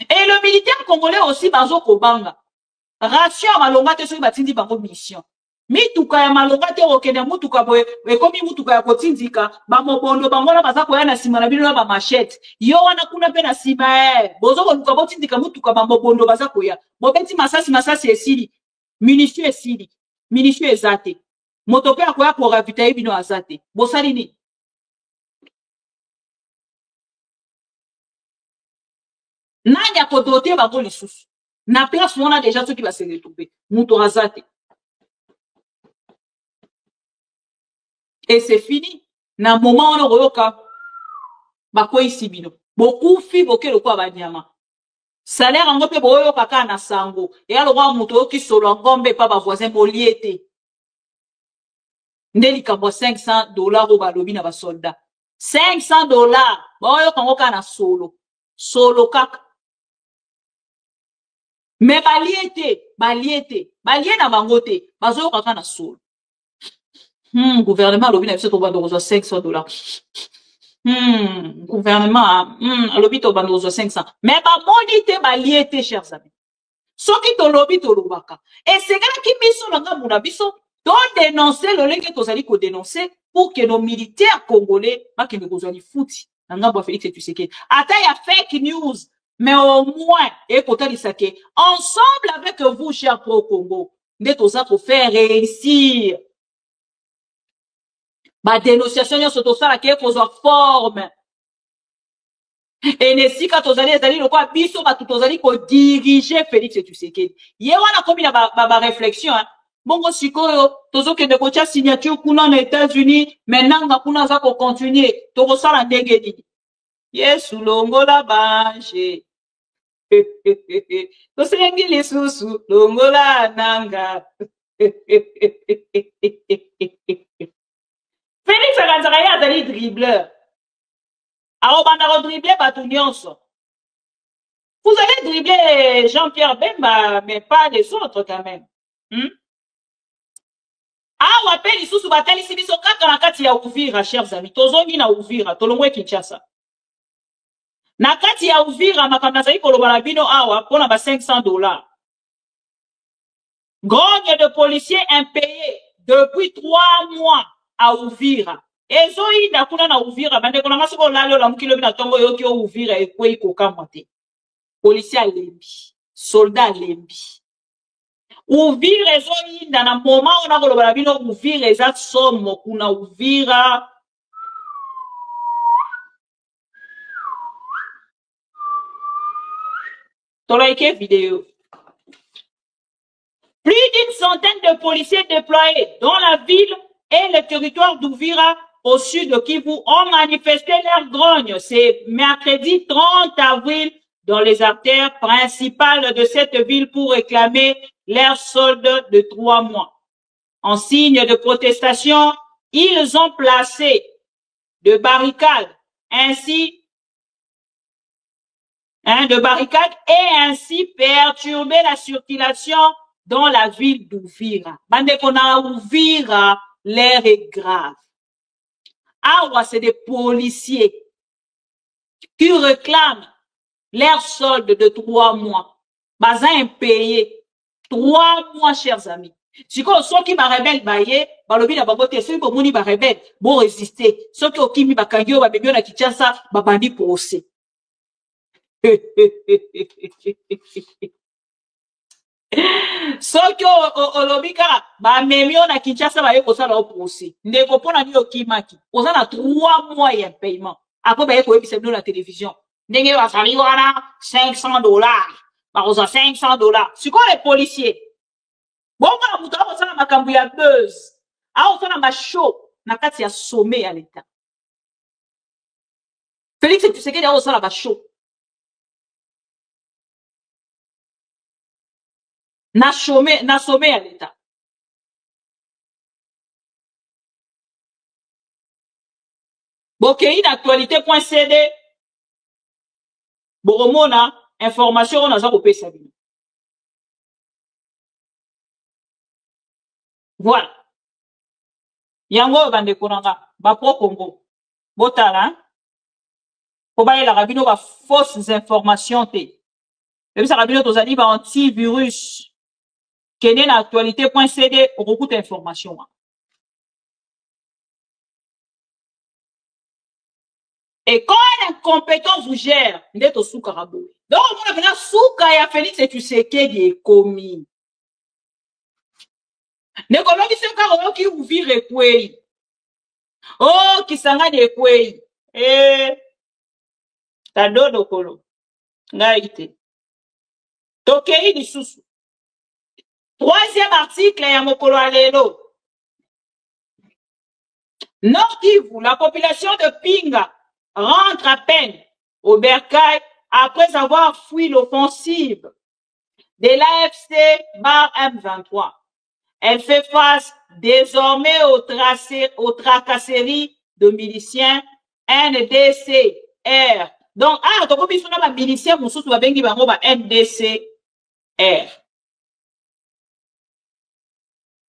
A: Et le militaire congolais aussi, Bazo Kobanga. Ration à malonga te soki batindi bango mission. Mituka ya malonga te okende mutuka boye, ekomi mutuka ya kotindika, bamobondo bango na baza koya na sima na bino na ba machette. Yo wana kuna pe na sima bozo koluka botindika mutuka bamobondo baza koya. Bobeti masasi esili. Munition esili. Munition ezate. Motope akoya pour ravitailler bino azate. Bosali ni. Nani akodote bango lisusu. Na place on a déjà ceux qui va se retrouver. Muto azate. Et c'est fini. Na moment on royoka. Bako isi bino. Beaucoup fi boke loko abanyama. Salaire en gope boyo kaka na sango. Et alors roi muto ki solo ngombe pa ba voisin boliete. Ndeli kabo $500 au balobi na ba soldat. $500 boyo kango kana solo. Solo kaka. Mais baliete na bangote. Bazo kaka na solo. Gouvernement lobi na biso to ba dozo $500. Gouvernement, lobby to bandozo 500. Mais ba monite baliete, chers amis. Soki to lobby to lobaka. Et c'est là qui biso langa muna biso, to dénoncer le lenge to zali ko dénoncer pour que nos militaires congolais, ba ke ngo zali fouti. Nanga bo Félix Tshisekedi. Ata ya fake news, mais au moins, et kotali sake, ensemble avec vous, chers pro-Congo, ndeto za ko faire réussir. Ba dénonciation yo soto sala ke kozwa forme. Et nesika tozali ezali lokwa biso ba tozali ko diriger Félix Tshisekedi. Ye wana komi na ba réflexion hein. Bongo sikoyo tozoke de kocha signature kuna na États-Unis, maintenant nga kuna za ko continuer to sala ndenge nini. Yesu longola banche. Tosengi lisusu longola nanga. Félix Akanzakaya azali dribbleur. Aobanda dribbler bato nyonso. Vous allez dribbler Jean-Pierre Bemba, mais pas les autres quand même. Awa pe lisusu batalisi biso kaka na kati ya Uvira, chers amis. Tozongi na Uvira, tolongwe Kinshasa. Na kati ya Uvira, makambo nazali koloba na bino awa pona ba $500. Grogne de policiers impayés depuis 3 mois à Uvira. Ezoi na kuna na Uvira, bande kuna masiko lalo la mukilo bina tongo yoki o Uvira ekwei kokamwa te. Policier alembi, soldat alembi. Uvira ezoi na moment on a koloba na bino Uvira eza somo kuna Uvira. Tolaike vidéo. Plus d'une centaine de policiers déployés dans la ville et le territoire d'Uvira au sud de Kivu ont manifesté leur grogne. C'est mercredi 30 avril dans les artères principales de cette ville pour réclamer leur solde de 3 mois. En signe de protestation, ils ont placé de barricades et ainsi perturbé la circulation dans la ville d'Uvira. Bande kona Uvira, l'air est grave. Awa, c'est des policiers qui réclament leur solde de 3 mois. Baza impayé. 3 mois, chers amis. Si ko soki ba rebelle baye, balobi na babote, soki ko moni ba rebelle, bon résister. Soki okimi ba kangyo ba bebio na Kinshasa, ba bandi procès. Soki olobika ba memio na Kinshasa ba yeko sala au procès. Ndeko pona ni okimaki. Oza na 3 mois ya paiement. Après ba yeko ebisa na télévision. Ndenge ba sali wana $500. Ba oza $500. Siko les policiers. Bon ba muto ba sala makambu ya buzz. A o sala ma show na kati ya sommet ya l'état. Félix Tshisekedi a o sala ba show. Na sommet à l'État. Bokei d'actualité.cd. Boromona, information on a ça kopé sabine. Voilà. Yango bande konanga, ba pro Congo. Botala. Ko ba la rabino ba fausses informations te. Même ça rabino tozali ba antivirus. Kene na actualité.cd pour beaucoup d'informations. Et quand un incompétent vous gère, ndето souka rabou. Donc on a bien souka ya Félix et tu sais qu'il est commis. Ne kolobi se ka ki Uvira kwei. Oh kisanga de kwei. Tadodo kolo. Ngaite. Tokei di susu. 3e article, ya mokolo alelo. Nord Kivu, la population de Pinga rentre à peine au Bercail après avoir fui l'offensive de l'AFC Bar M23. Elle fait face désormais aux tracasseries de miliciens NDCR. Donc, toko biso na ba miliciens mususu ba bengi bango ba NDCR.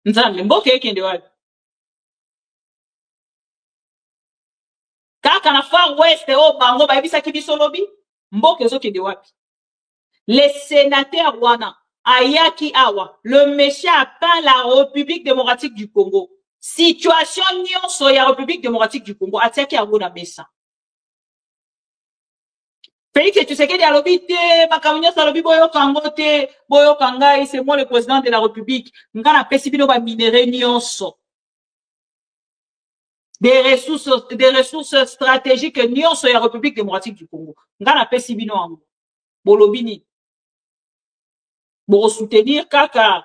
A: Nzambe mboke ekende wapi? Kaka na Far West o bango ba ebisa kibiso lobi mboke ezokende wapi? Les sénateurs wana ayaki awa le monsieur a peint la République démocratique du Congo. Situation nyonso ya République démocratique du Congo atiaki yango na mesa. Félix Tshisekedi alobi te makambo alobi boyo kango te boyo kangai c'est moi le président de la République ngana pesi bino ba minéraux nyonso des ressources stratégiques nyonso ya République démocratique du Congo ngana pesi bino ango bolobini bo soutenir kaka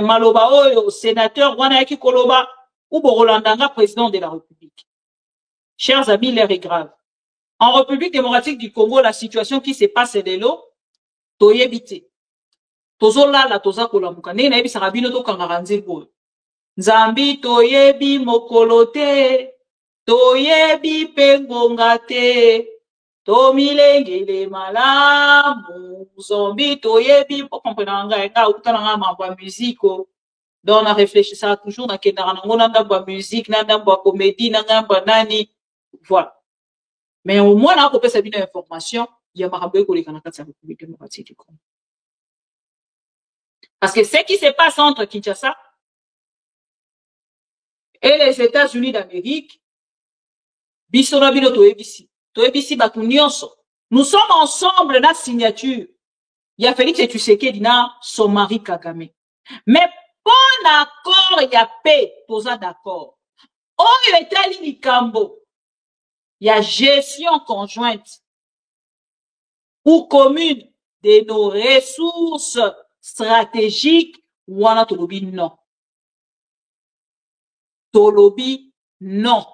A: maloba oyo sénateur wana yaki koloba ou bo rolandanga président de la République. Chers amis, l'air est grave. En République démocratique du Congo, la situation qui se passe de l'eau, toyebite. Tozola la toza kolamuka. Ne na yebi sarabino to kangaranzi boyo. Nzambi toyebi mokolote, toyebi pengonga te, tomilengele malamu, zombi toyebi, pour comprendre nga utana nga mamba musique. Donc on a réfléchi ça toujours na kendara nango na ndamba musique, na ndamba comédie, na ndamba nani, voilà. Mais au moins na ko pesa bino information, ya makambo ekoleka na kati ya République démocratique du Congo. Parce que ce qui se passe entre Kinshasa et les États-Unis d'Amérique, bisona bino toebisi batu nyonso. Nous sommes ensemble na signature. Il y a Félix Tshisekedi na son mari Kagame. Mais bon accord, il y a paix, toza d'accord. Oh, il est allé likambo. Il y a gestion conjointe ou commune de nos ressources stratégiques. Wana tolobi non. Tolobi non.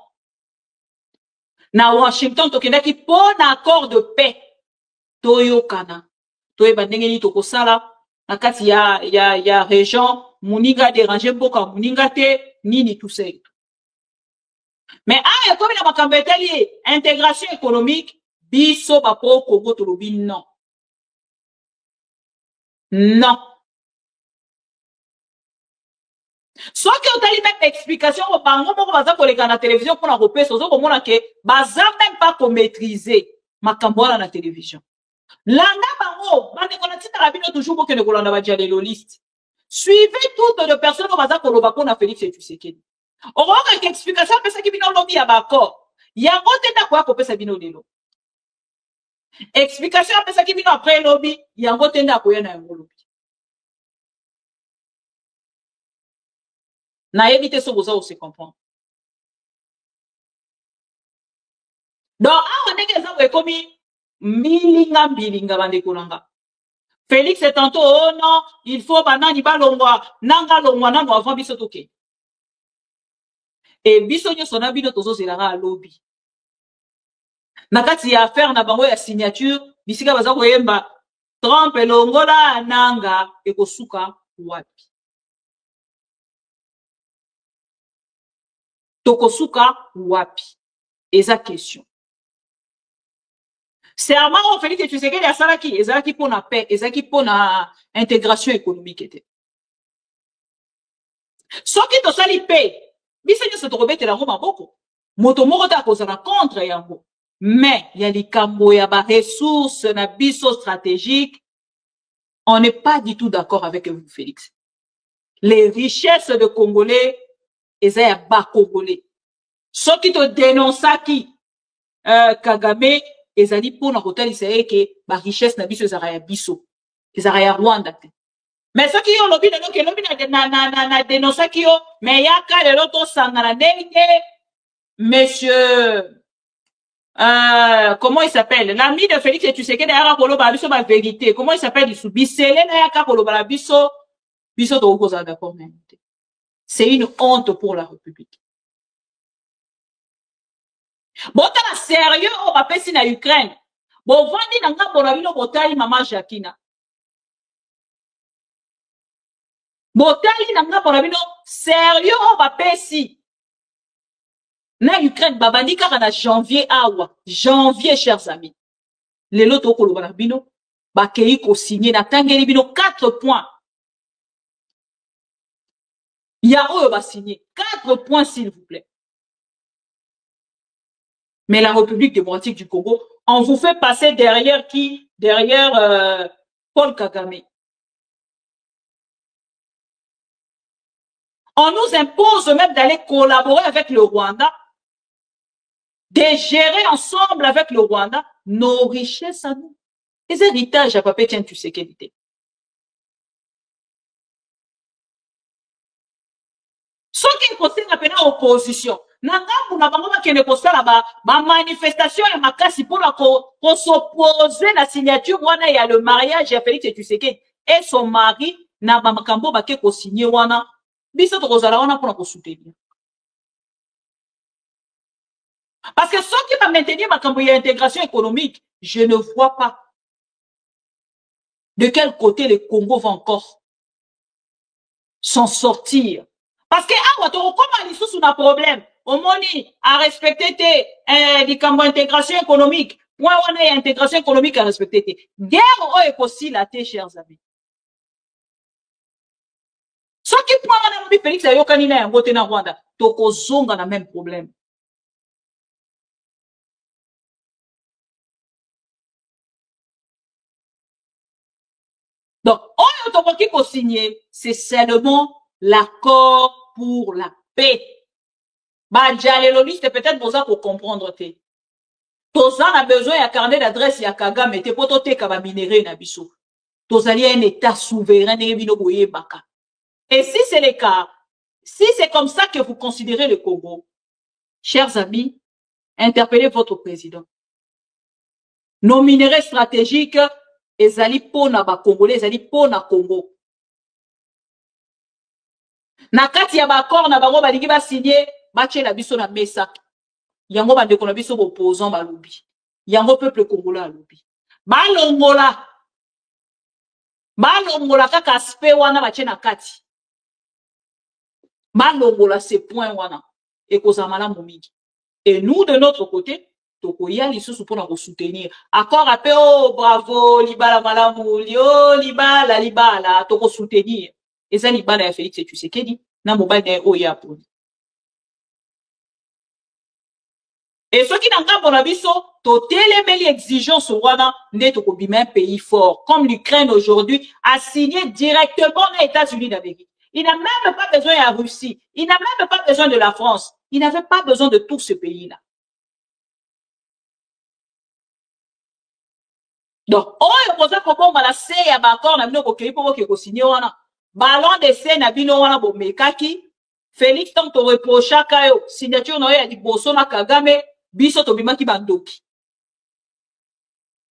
A: Na Washington tokendaki pour un accord de paix. Toyokana. Toyeba ndenge ni tokosala na kati ya région muninga déranger mboka muninga te nini tout ça. Mais comme la makambo etali intégration économique biso ba pro Congo tolobi non. Non. Soit que otali même explication au bango moko baza koleka na télévision pour na repesa ozo komona ke baza même pas ko maîtriser makambo na télévision. Landa bango bande kona tika rabino toujours pour que ne kolanda ba dialelo liste. Suivez toutes les personnes qui baza koloba ko na Félix Tshisekedi. Oroka ke explication pesa ki bino lobi ya bako. Ya ngote na kwa ko pesa bino lelo. Explication pesa ki bino après lobi ya ngote na ko ya na ngolobi. Na éviter ce que vous aussi comprendre. Donc, on est que ça comme milinga bande kolanga. Félix est tantôt oh non, il faut banani balongwa, nanga longwa nano avant biso toke. Et biso nyo sona bino tozo zelanga lobby. Nakati ya affaire na bango ya signature, bisika baza koyemba Trump elongola nanga ekosuka wapi. Tokosuka wapi? Eza question. C'est à moi on fait que tu sais qu'il y a ça qui, eza qui pour la paix, eza qui pour la intégration économique était. Ce qui te sali paix, bisenya se trobete la Roma boko. Moto moko ta cause la contre yango. Mais il y a des cambo ya ba ressources na biso stratégique. On n'est pas du tout d'accord avec vous Félix. Les richesses de Congolais eza ya ba Congolais. Ce qui te dénonce qui Kagame ezali pour na hôtel c'est que ba richesse na biso ezara ya biso. Ezara ya Rwanda te. Mais ce qui yo lobi na que lobi na dénonce qui yo mais ya ka le loto sangana ndenge monsieur comment il s'appelle l'ami de Félix et tu sais que derrière koloba biso ba vérité comment il s'appelle isu bisele na ya ka koloba la biso to koza d'accord même. C'est une honte pour la République. Bon, t'as sérieux au papesi na Ukraine. Bon, vandi na nga bonabino botali maman Jacquina. Botali na nga bonabino sérieux au papesi na Ukraine babandi kaka na janvier awa. Janvier, chers amis. Les loto koloba na bino bakei ko signer na tangeli bino 4 points. Il y a eux va signer 4 points s'il vous plaît. Mais la République démocratique du Congo, on vous fait passer derrière qui? Derrière Paul Kagame. On nous impose même d'aller collaborer avec le Rwanda, de gérer ensemble avec le Rwanda nos richesses à nous. Les héritages à papier, tiens, tu sais quelle idée. Ce qui est possible à opposition. Nangambu na bango bakende kosala ba manifestation ya makasi pour s'opposer la signature wana ya le mariage ya Félix Tshisekedi et son mari na ba makambo bake ko signer wana biso to kozala wana pour ko soutenir. Parce que ceux qui va maintenir ma campagne d'intégration économique, je ne vois pas de quel côté le Congo va encore s'en sortir. Parce que, comment ils sont sous un problème? Au moins, à respecter les campagnes d'intégration économique. Point on a intégration économique à respecter. Guerre est possible à tes chers amis. Ce qui point on a Félix Ayokanina en Bote na Rwanda, toko zonga na même problème. Donc, on qui faut signer, c'est seulement l'accord pour la paix. Bah, dialéloliste, peut-être besoin pour comprendre te. Tozan a besoin d'un carnet d'adresse ya Kagame, te poto te kaba minéré na biso. Tozali un état souverain, nebino boye baka. Et si c'est le cas, si c'est comme ça que vous considérez le Congo, chers amis, interpellez votre président. Nos minéraux stratégiques, ezali pona ba Congolais, ezali pona Congo. Na kati ya ba accord na bango balingi ba signer, ba tchela biso na mesa. Yango ba ndeko na biso opposant ba lobi. Yango peuple congolais lobi. Ba longola kaka aspect wana ba tchena kati. Ba longola ce point wana et kozamala momiki. Et nous de notre côté, tokoya lisusu pona ko soutenir. Accord appel oh bravo libala malamu, libala toko soutenir. Eza libala ya Félix Tshisekedi na mobile na oya poni. Et ceux qui n'ont pas pour la biso, les exigences wana n'est au un pays fort, comme l'Ukraine aujourd'hui, a signé directement les États-Unis d'Amérique. Il n'a même pas besoin de la Russie. Il n'a même pas besoin de la France. Il n'avait pas besoin de tout ce pays-là. Donc, on est posé pour bon, la C, il y a encore, on a vu qu'on signé wana. Ballon de C, na bino wana bo mekaki. Félix, tant te reprocha kayo, signature noye a dit bosso na Kagame, biso to bimaki bandoki.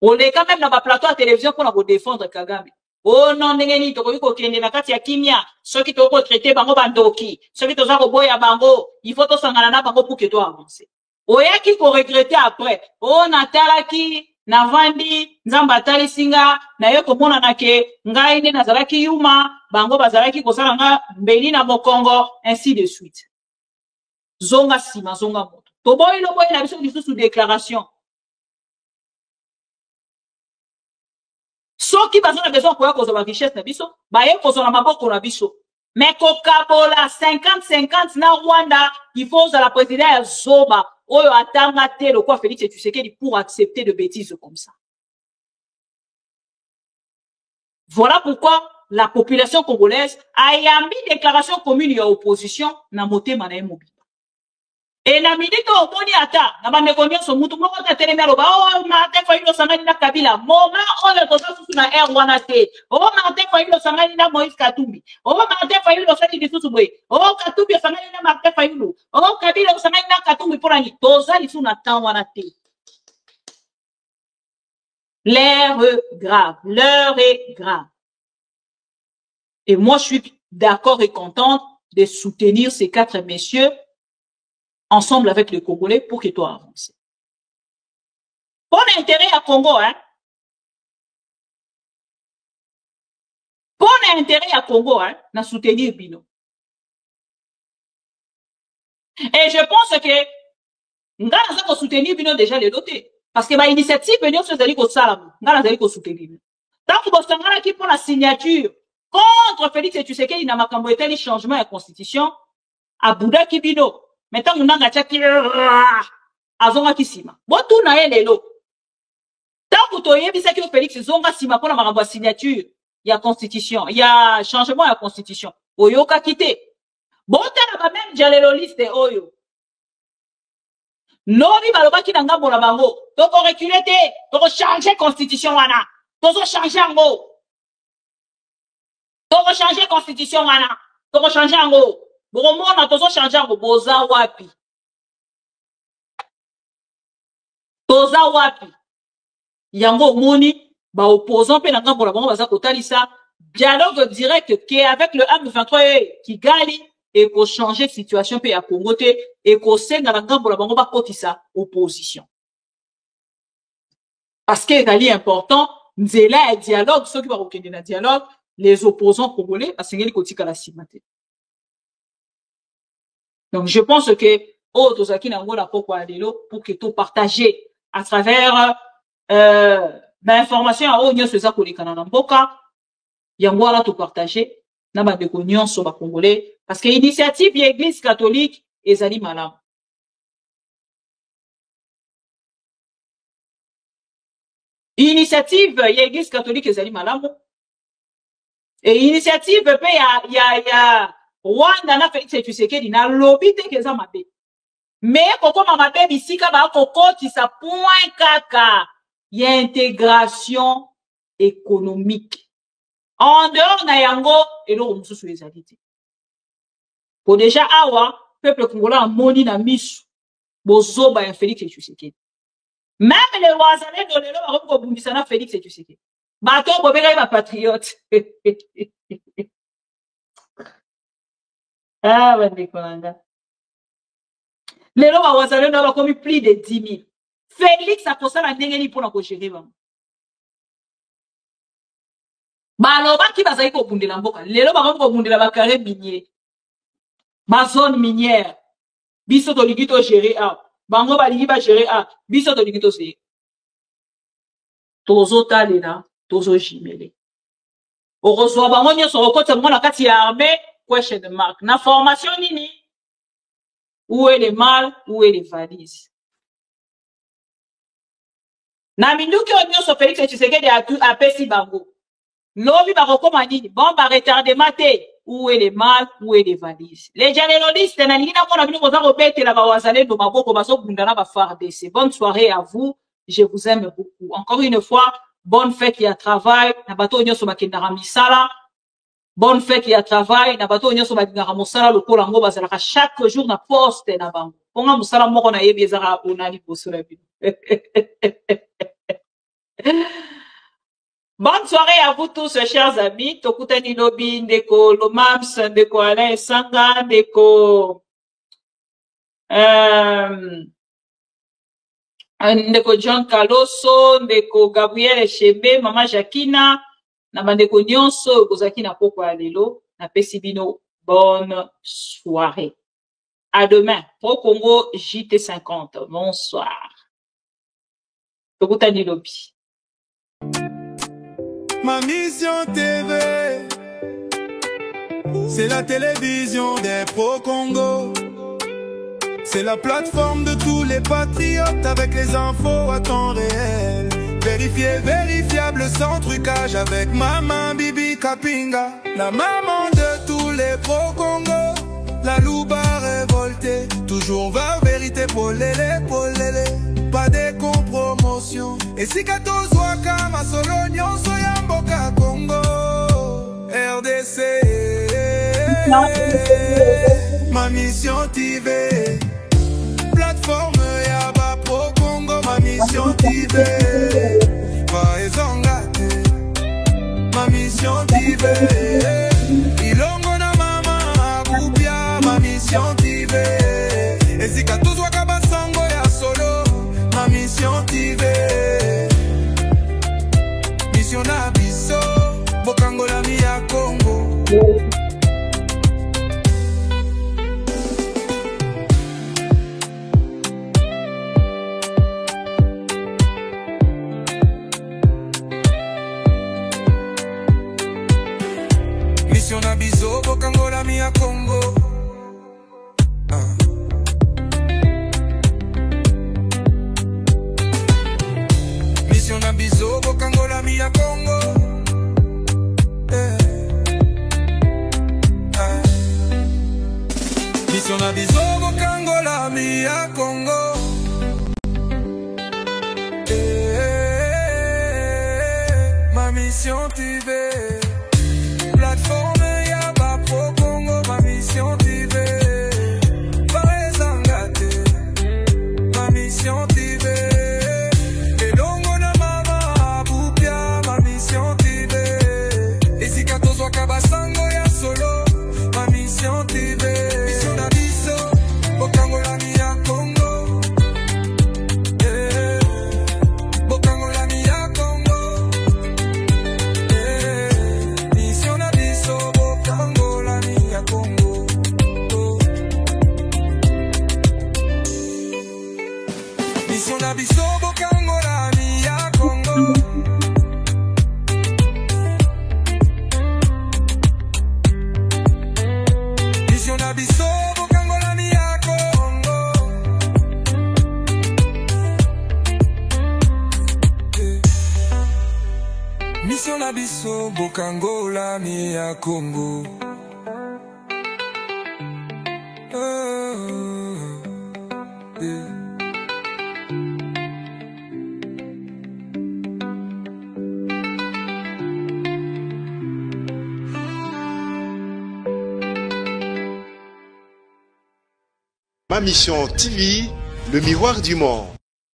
A: On est quand même dans ma plateau à télévision pour nous défendre Kagame. Oh non, n'engeni, to ko kende na kati ya kimia, ceux qui to ko traiter bango bandoki, ceux qui to za ko boya bango, il faut to sangana na bango pour que toi avancer. Oya ki ko regretter après. Oh natala ki na vandi nzamba tali singa na yo komona na ke ngai ne nazalaki yuma bango bazalaki kosala nga mbeli na mokongo ainsi de suite. Zonga sima zonga moto. To boy no boy na biso lisusu déclaration. So qui bazona besoin pour cause de richesse na biso, ba ye cause na maboko na biso. Mais kokabola 50-50 na Rwanda, il faut à la présidente Zoba. Oyo atanga te le quoi Félix Tshisekedi pour accepter de bêtises comme ça. Voilà pourquoi la population congolaise a émis déclaration commune et opposition na motema na emobi. Et na minute au boni ata na bande konyo so mutu moko ta telemi aloba oh Martin Fayulu sangani na Kabila moment on le tosa susu na air wana te oh Martin Fayulu sangani na Moïse Katumbi oh Martin Fayulu sangani di susu boy oh Katumbi sangani na Martin Fayulu oh Kabila sangani na Katumbi pour ani tosa li suna tan wana te. L'heure est grave. Et moi je suis d'accord et contente de soutenir ces quatre messieurs ensemble avec les Congolais pour que toi avance. Pour l'intérêt à Congo, hein. Pour l'intérêt à Congo, hein, na soutenir Bino. Et je pense que, nga na soutenir Bino déjà les dotés. Parce que ma initiative, Bino, c'est d'aller au salam. Nga na soutenir. Tant que vous avez qui pour la signature contre Félix Tshisekedi na makambo etali changement à la constitution, à Bouddha Kibino. Maintenant, on a tchaki azonga kisima. Bon tout na lelo. Tant que toye bisa que Félix zonga sima pour la makambo signature, il y a constitution, il y a changement à la constitution. Oyo ka kité. Bon tala ba même jalelo liste oyo. Lobi baloba ki nanga bona bango. Donc on reculer te, donc changer constitution wana. Donc changer ngo. Donc changer constitution wana. Donc changer ngo. Bon, on a toujours changé en boza wapi. Toza wapi. Yango moni, ba opposant pe nanga bola bango baza kotalisa dialogue direct qui est avec le M23 qui gali et qu'on change de situation pe ya Congo te et qu'on senga na ngambo la bango ba kotisa opposition. Parce que c'est important, nzela ya dialogue, ceux qui va rekende na dialogue, les opposants congolais, asengeli kotika la simate. Donc je pense que oh tozaki na ngola poko alelo pour que tout partager à travers l'information à onyo seza kolekana na mboka yango ala to partager na ba de nyonso ba congolais parce que initiative ya église catholique ezali malamu. Initiative ya église catholique ezali malamu. Et initiative pe ya Rwanda na Félix Tshisekedi na lobby te keza mabe. Mais koko mabe bisika ba kokoti sa point kaka ya intégration économique. En dehors na yango eloko mususu ezali te. Pour déjà awa peuple congolais amoni na misu bozoba ya Félix Tshisekedi. Même les Wazalais de lelo ba ko bundisa na Félix Tshisekedi. Bato bobeka ba patriote. Ah, bandekolanga. Lelo ba Wazalais na ba komi plus de 10 000. Félix a kosala ndenge ni pona ko gérer bango. Baloba ki bazali ko bundela mboka. Lelo ba ko bundela ba carré minier. Ba zone minière. Biso to ligito gérer a. Bango ba ligi ba gérer a. Biso to ligito se. Tozo talela, tozo jimele. Orozo bango nyoso okota ngo na kati ya armée, question de marque. Na formation nini? Où est le mal, où est les valises? Na minduki onyoso Félix Tshisekedi a pesi bango. Lobi bakokoma nini? Bon ba retardement te. Où est le mal, où est les valises? Les journalistes na ningina mona bino koza ko betela ba Wazalais do maboko baso bundana ba FARDC. Bonne soirée à vous. Je vous aime beaucoup. Encore une fois, bonne fête ya travail. Na bato onyoso bakendara misala. Bonne fête ya travail. Na bato onyoso bakendara mosala lokola ngo bazalaka chaque jour na poste na bango. Ponga mosala moko na yebi ezaka onali posula bino. Bonne soirée à vous tous, chers amis. Tokutani Lobi, Ndeko Lomams, Ndeko Alain Sanga, Ndeko Ndeko John Kaloso, Ndeko Gabriel Echebe, Mama Jacquina, na bandeko nyonso kozaki na poko ya lelo, na pesi bino bonne soirée. À demain, Pro Congo JT50. Bonsoir. Tokutani Lobi.
D: Ma mission TV, c'est la télévision des pro-Congo. C'est la plateforme de tous les patriotes avec les infos à temps réel. Vérifié, vérifiable, sans trucage avec Maman Bibi Kapinga. La maman de tous les pro-Congo. La louba révoltée, toujours va vérité pour l'élé, pas de compromotion. Et si 14 waka ma solo nyonso ya mboka Congo RDC. Ma mission TV, plateforme ya ba pro Congo. Ma mission TV, va ezongate. Ma mission TV, ilongo na mama akupia. Ma mission TV, et si 14 waka basango ya solo. Ma mission TV, mission na biso bokangola mi ya Congo. Mission na biso bokangola mi ya Congo. Mission na biso bokangola mi ya Congo. Mission na biso bokangola mi ya Congo. Ma mission TV, plateforme ya ba pro Congo. Ma mission TV, pas engagé. Ma mission TV, elongo na mama bupia. Ma mission TV, et si 14 waka basango ya solo. Ma mission TV. Mission na biso bokango la mi ya Congo. Mission na biso bokango la mi ya Congo. Mission na biso bokango la mi ya Congo.
B: Ma mission TV, le miroir du monde.